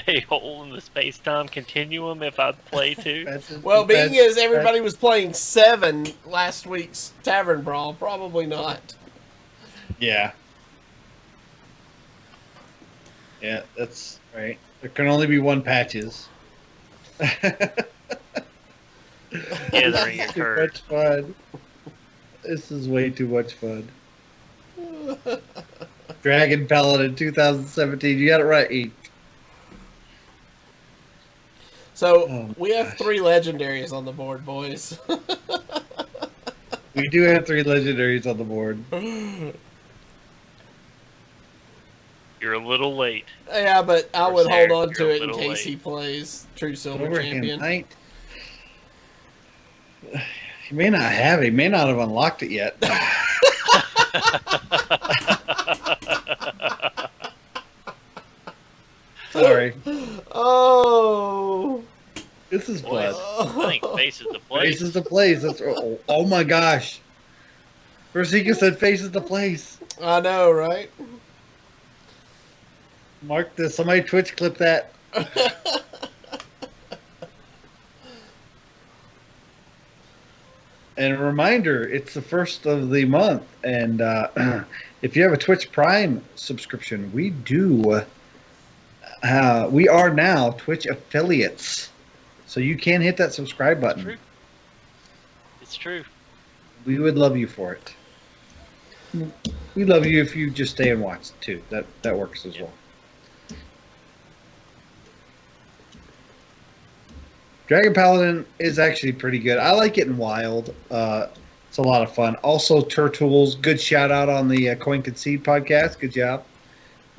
a hole in the space-time continuum if I play too? Well, being as everybody was playing 7 last week's Tavern Brawl, probably not. Yeah. Yeah, that's right. There can only be one Patches. Gathering your Too courage. much fun. This is way too much fun. Dragon Paladin 2017. You got it right. So, we have 3 legendaries on the board, boys. We do have 3 legendaries on the board. You're a little late. Yeah, but I Or would Sarah, hold on to you're a it in little case late. he plays True Silver Overhand Champion. Knight. He may not have. He may not have unlocked it yet. Sorry. Oh. This is Boys, fun. I think faces the place. Faces the place. That's oh my gosh. Versika said faces the place. I know, right? Mark this. Somebody Twitch clip that. And a reminder, it's the first of the month, and if you have a Twitch Prime subscription, we are now Twitch affiliates, so you can hit that subscribe button. It's true. We would love you for it. We love you if you just stay and watch too. That works as well. Dragon Paladin is actually pretty good. I like it in Wild. It's a lot of fun. Also, Turtools, good shout out on the Coin Concede podcast. Good job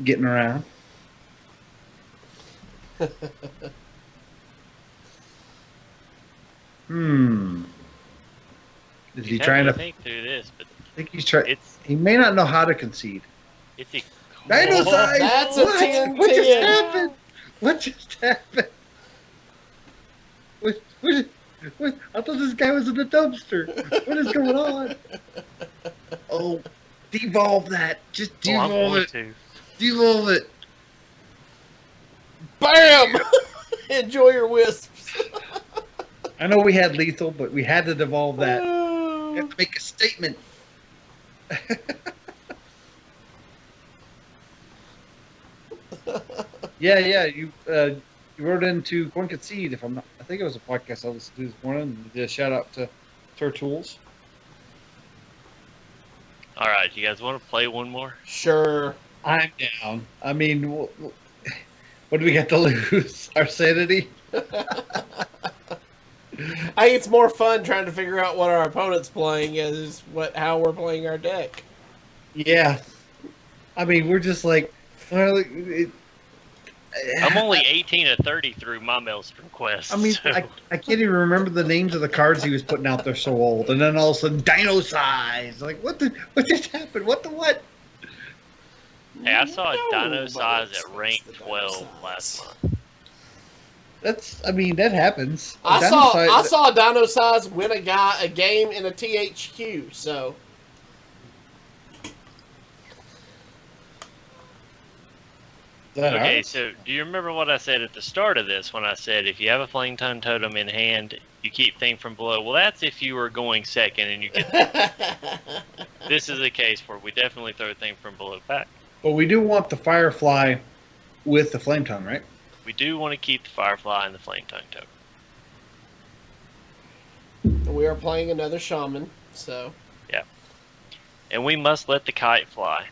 getting around. Is he trying to think through this? But I think he's trying. it's He may not know how to concede. it's a Dino size! That's a What? 10-10. What just happened? What just happened? What? I thought this guy was in the dumpster. What is going on? Oh, devolve that. Just Oh, I'm devolve going it. to. Devolve it. Bam! Enjoy your wisps. I know we had lethal, but we had to devolve that. We Oh. have to make a statement. Yeah. You wrote into Coin Concede. If I'm not, I think it was a podcast I listened to this morning. You did a shout out to Turtools. All right, you guys want to play one more? Sure. I'm down. I mean, what do we got to lose? Our sanity? I think it's more fun trying to figure out what our opponent's playing as how we're playing our deck. Yeah. I mean, we're just like, well, I'm only 18 to 30 through my Maelstrom quest. I mean, so- I can't even remember the names of the cards he was putting out. They're so old. And then all of a sudden, Dino size. Like, what just happened? What? Hey, I saw a No, Dino but size it's at rank the Dino 12 size. last month. I mean, that happens. I Dino saw Dino Size win a game in a THQ. So Okay, so do you remember what I said at the start of this when I said if you have a flame tongue totem in hand, you keep Thing from Below? Well, that's if you were going second and you get. This is a case where we definitely throw Thing from Below back. But we do want the Firefly with the Flame Tongue, right? We do want to keep the Firefly and the flame tongue totem. we are playing another shaman. So Yeah, and we must let the kite fly.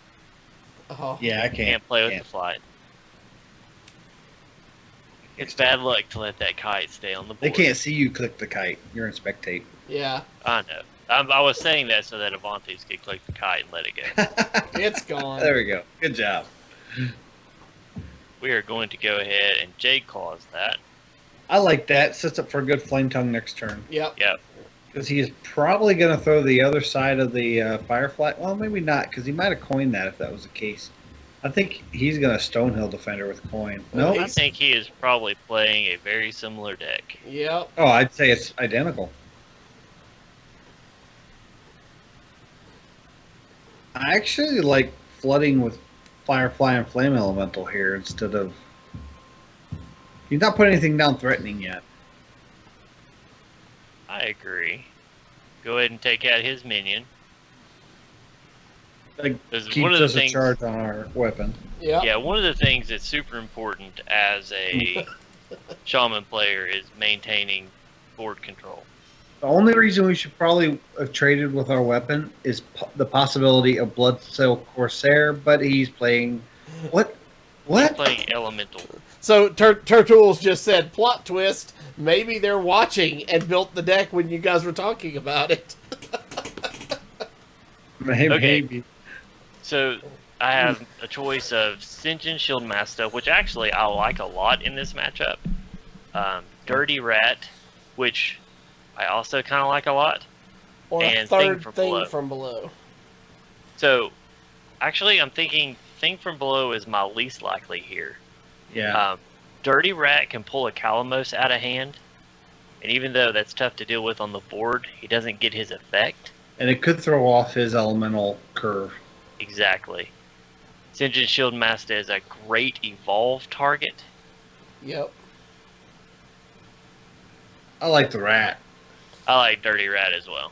oh. Yeah, I Can't play with the flight. It's bad luck to let that kite stay on the board. They can't see you click the kite. You're in spectate. Yeah, I know. I was saying that so that Avantes could click the kite and let it go. it's gone. There we go. Good job. We are going to go ahead and Jade Claws that. I like that. Sets up for a good Flame Tongue next turn. Yep. Yep. Because he is probably going to throw the other side of the Firefly. Well, maybe not, because he might have coined that if that was the case. I think he's going to Stonehill Defender with coin. No? I think he is probably playing a very similar deck. Yep. Oh, I'd say it's identical. I actually like flooding with Firefly and Flame Elemental here instead of... He's not putting anything down threatening yet. I agree. Go ahead and take out his minion. Like, Because keeps one of the us a things, charge on our weapon. Yep. yeah, one of the things that's super important as a shaman player is maintaining board control. The only reason we should probably have traded with our weapon is the possibility of Blood Silk Corsair, but he's playing... What? What? He's playing elemental. So Turtools just said plot twist. Maybe they're watching and built the deck when you guys were talking about it. Maybe. So I have a choice of Sinjin Shieldmaster, which actually I like a lot in this matchup. Dirty Rat, which I also kind of like a lot. Or a And third Thing thing from from below. So actually I'm thinking Thing from Below is my least likely here. Yeah. Dirty Rat can pull a Calamos out of hand, and even though that's tough to deal with on the board, he doesn't get his effect. And it could throw off his elemental curve. Exactly. Sinjin Shieldmaster is a great evolve target. Yep. I like the rat. I like Dirty Rat as well.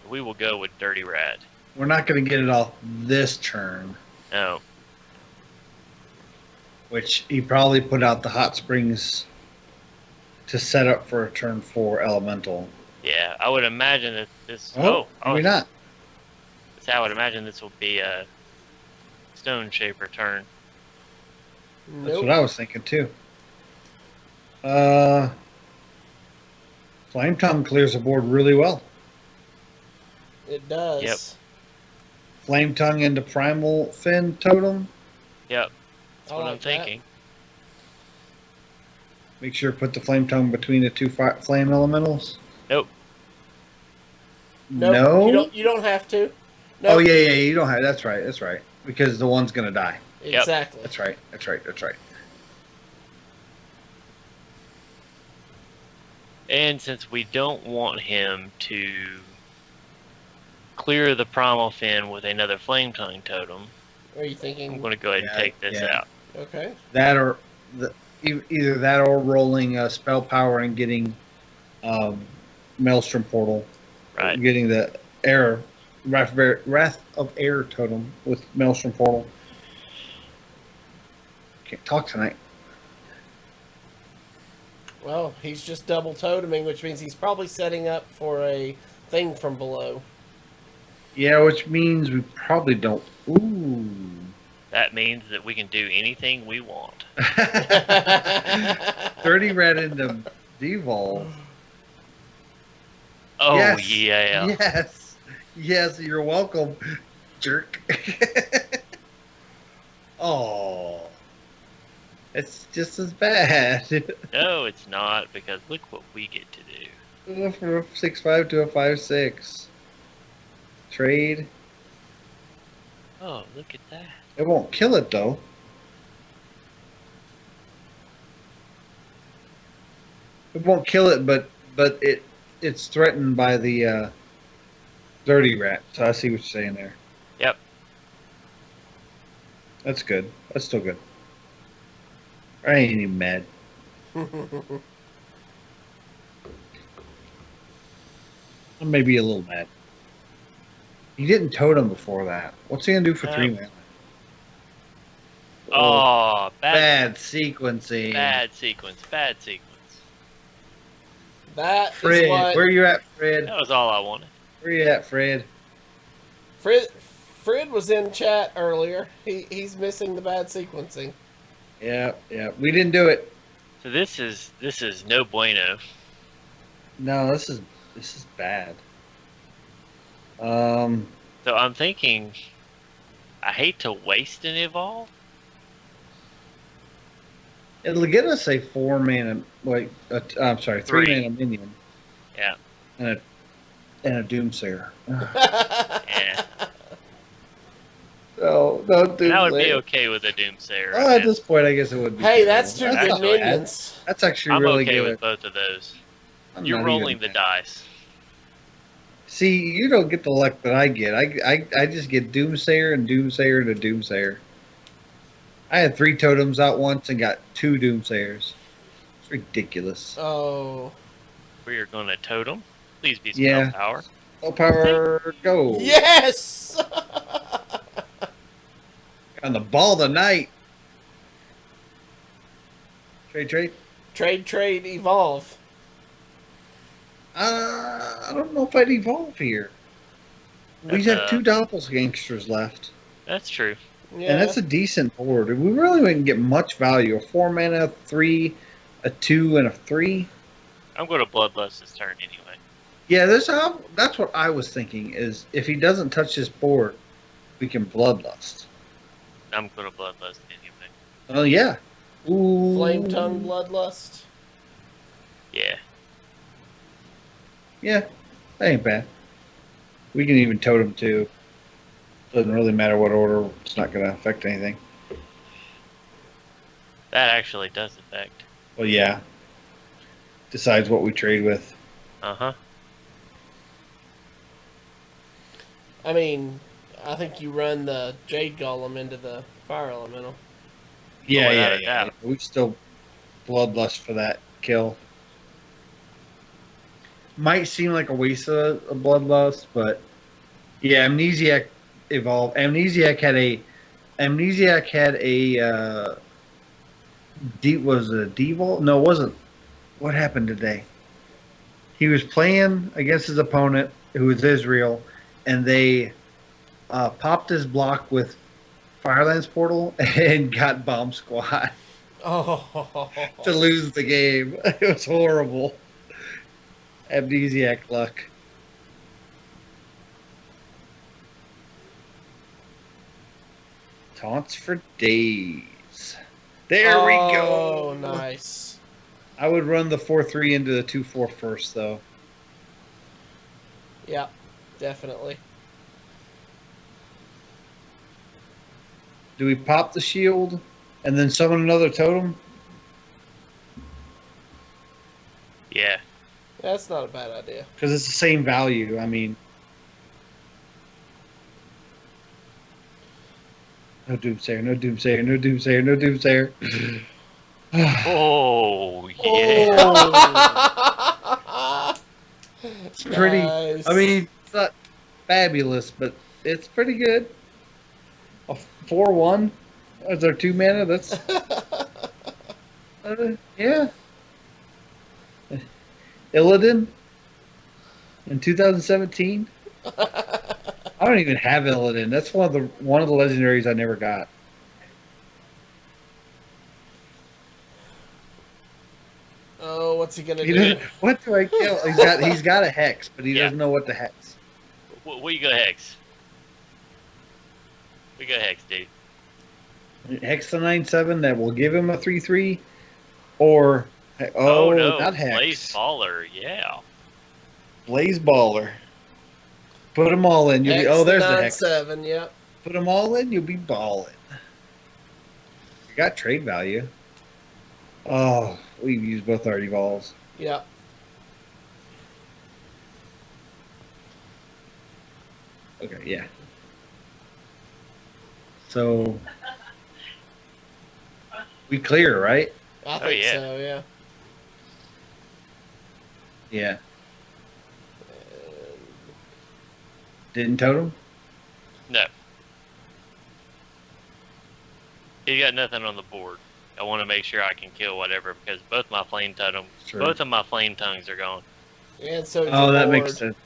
We will go with Dirty Rat. We're not going to get it off this turn, No. which he probably put out the Hot Springs to set up for a turn 4 elemental. Yeah, I would imagine that this... Maybe not. I would imagine this will be a Stone Shaper turn. That's Nope. what I was thinking too. Flame Tongue clears the board really well. It does. Yep. Flame Tongue into Primal Fin Totem. Yep, that's I what I'm like that. thinking. Make sure to put the Flame Tongue between the two flame elementals. Nope. Nope, No. You don't have to. Oh Nope. yeah. You don't have. That's right. That's right. Because the one's gonna die. Exactly. That's right. That's right. That's right. And since we don't want him to clear the Primal Fin with another Flame Tongue totem, Are you I'm thinking? going to go ahead and take this out. Okay. That or either that or rolling spell power and getting Maelstrom Portal. Right. Getting the Wrath of Air totem with Maelstrom Portal. Can't talk tonight. Well, he's just double toteming, which means he's probably setting up for a thing from below. Yeah, which means we probably don't. Ooh. That means that we can do anything we want. 30 red into Devolve. Oh, Yes. yeah. Yes. Yes, you're welcome, jerk. Oh. It's just as bad. No, it's not, because look what we get to do. From a 6/5 to a 5/6. Trade. Oh, look at that. It won't kill it though. It won't kill it, but it's threatened by the dirty rat. So I see what you're saying there. Yep. That's good. That's still good. I ain't even mad. I may be a little mad. He didn't totem before that. What's he gonna do for 3 mana? Oh, Bad sequencing. Bad sequence. Bad sequence. That Fred, is what where you at, Fred? That was all I wanted. Where you at, Fred? Fred was in chat earlier. He's missing the bad sequencing. Yeah. We didn't do it. So this is no bueno. No, this is bad. So I'm thinking, I hate to waste an evolve. It'll get us a 4 mana, I'm sorry, 3 mana minion. Yeah. And a Doomsayer. Yeah. No Doomsayer. I would be okay with a Doomsayer. At this point, I guess it would be. Hey, that's two That's good not bad. minions. That's actually I'm really okay good. with both of those. I'm You're not rolling even the mad. dice. See, you don't get the luck that I get. I just get Doomsayer and Doomsayer and a Doomsayer. I had 3 totems out once and got 2 Doomsayers. It's ridiculous. Oh. We are going to totem. Please be spell power. Spell power, go. Yes! On the ball of the night. Trade. Trade, evolve. I don't know if I'd evolve here. We have 2 doppelgangsters left. That's true. Yeah. And that's a decent board. We really wouldn't get much value. A 4 mana, 3, a 2, and a 3. I'm going to bloodlust this turn anyway. Yeah, that's what I was thinking, is if he doesn't touch this board, we can bloodlust. I'm going to bloodlust anyway. Oh, yeah. Ooh. Flame tongue bloodlust. Yeah. Yeah, that ain't bad. We can even totem too. Doesn't really matter what order. It's not going to affect anything. That actually does affect. Well, yeah. Decides what we trade with. Uh-huh. I mean, I think you run the Jade Golem into the Fire Elemental. Yeah, without a yeah. doubt. We still bloodlust for that kill. Might seem like a waste of a bloodlust, but yeah, Amnesiac evolved. Amnesiac had a was it a Devil? No, it wasn't. What happened today? He was playing against his opponent, who was Israel, and they popped his block with Firelands Portal and got Bomb Squad Oh. to lose the game. It was horrible. Amnesiac luck. Taunts for days. There we go. Oh, nice. I would run the 4-3 into the 2-4 first, though. Yeah, definitely. Do we pop the shield and then summon another totem? Yeah. That's not a bad idea. Because it's the same value. I mean, no Doomsayer, no Doomsayer, no Doomsayer, no Doomsayer. Oh, yeah. Oh. It's pretty. Nice. I mean, it's not fabulous, but it's pretty good. A 4-1 as our 2 mana. That's yeah. Illidan in 2017. I don't even have Illidan. That's one of the legendaries I never got. Oh, what's he gonna do? What do I kill? He's got a hex, but he doesn't know what to hex. What you go hex? We go hex, dude. Hex the 9/7 that will give him a 3/3, or Oh, no. not hex. Blaze Baller, yeah. Blaze Baller. Put them all in. You'll be, there's the hex. 7, yep. Put them all in. You'll be balling. You got trade value. Oh, we've used both our evolves. Yep. Okay, yeah. So we clear, right? I think yeah. so, yeah. Yeah. Didn't totem? No. He got nothing on the board. I want to make sure I can kill whatever because both my flame totem, Sure. both of my flame tongues are gone. And so is Oh, your that board. makes sense.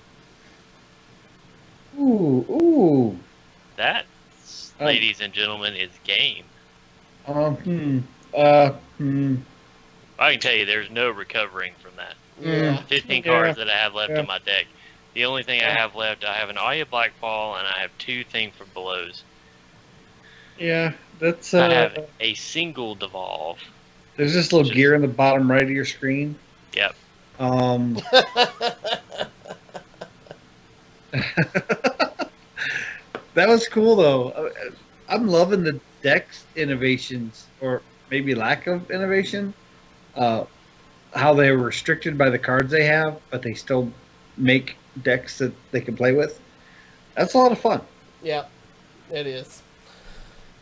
Ooh. That, ladies and gentlemen, is game. Uh, hmm. I can tell you, there's no recovering from that. Yeah. 15 Yeah. cards that I have left Yeah. in my deck. The only thing I have left, I have an Aya Blackfall and I have 2 Thing for Blows. Yeah, that's I have a single Devolve. there's this little gear in the bottom right of your screen. Yep. That was cool though. I'm loving the Dex innovations, or maybe lack of innovation. How they were restricted by the cards they have, but they still make decks that they can play with. That's a lot of fun. Yep, it is.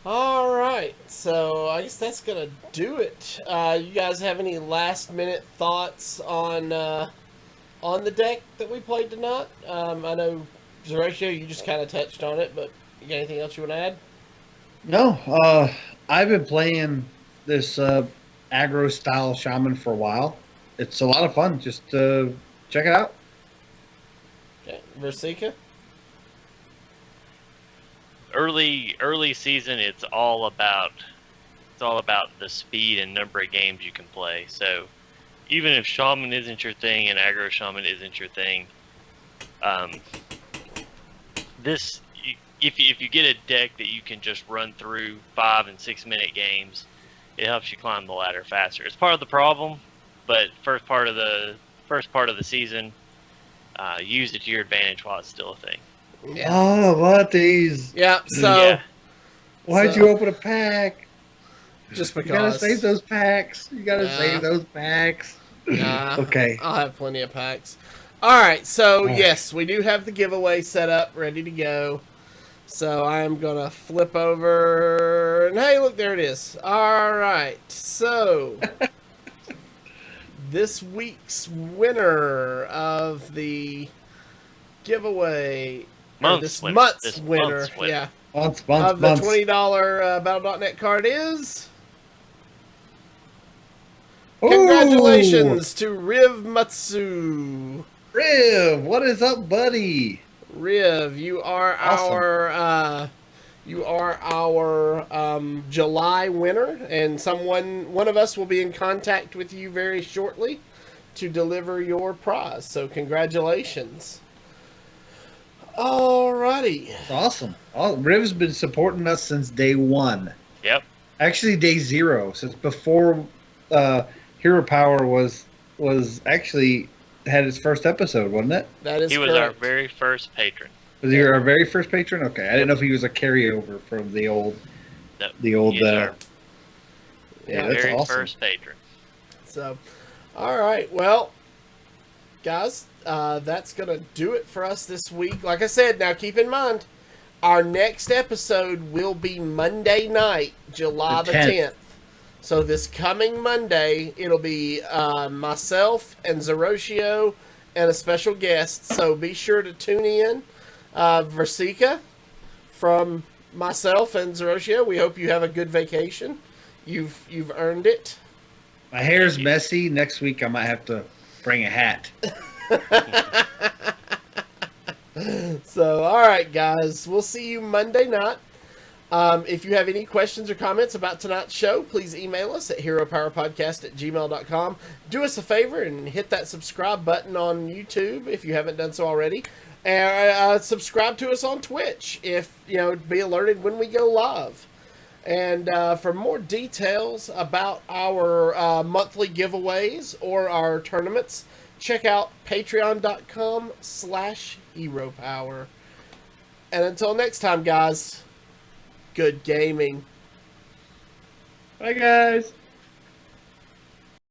All right, so I guess that's gonna do it. You guys have any last minute thoughts on the deck that we played tonight? I know Zeratio, you just kind of touched on it, but you got anything else you want to add? No, I've been playing this aggro style shaman for a while. It's a lot of fun. Just check it out. Okay, Versika? Early season, it's all about the speed and number of games you can play. So even if Shaman isn't your thing and Aggro Shaman isn't your thing, if you get a deck that you can just run through 5 and 6 minute games, it helps you climb the ladder faster. It's part of the problem, but first part of the season, use it to your advantage while it's still a thing. Yeah. Oh, what these? Yeah, so... Yeah. Why'd you open a pack? Just because. You gotta save those packs. You gotta save those packs. Nah, Okay. I'll have plenty of packs. Alright, so All right. yes, we do have the giveaway set up, ready to go. So I'm going to flip over, and hey, look, there it is. Alright, so this week's winner of the giveaway, Month's winner. month's winner, yeah, Months. of the $20 Battle.net card is... Congratulations to Riv Matsu. Riv, what is up, buddy? Riv, you are Awesome. our July winner, and one of us will be in contact with you very shortly to deliver your prize. So congratulations. Alrighty. That's awesome. Riv's been supporting us since day 1. Yep. Actually, day 0, since before Hero Power was actually had its first episode, wasn't it? That is He was correct. our very first patron. Was he our very first patron? Okay, I didn't know if he was a carryover from the old. No, The old. he's our Yeah, that's very awesome. first patron. So, all right. Well, guys, that's going to do it for us this week. Like I said, now keep in mind, our next episode will be Monday night, July the 10th. So this coming Monday, it'll be myself and Zeratio and a special guest. So be sure to tune in. Versika, from myself and Zeratio, we hope you have a good vacation. You've earned it. My hair's messy. Next week I might have to bring a hat. So, all right, guys. We'll see you Monday night. If you have any questions or comments about tonight's show, please email us at heropowerpodcast@gmail.com. Do us a favor and hit that subscribe button on YouTube if you haven't done so already. And subscribe to us on Twitch if, be alerted when we go live. And for more details about our monthly giveaways or our tournaments, check out patreon.com/heropower. And until next time, guys, good gaming. Bye, guys.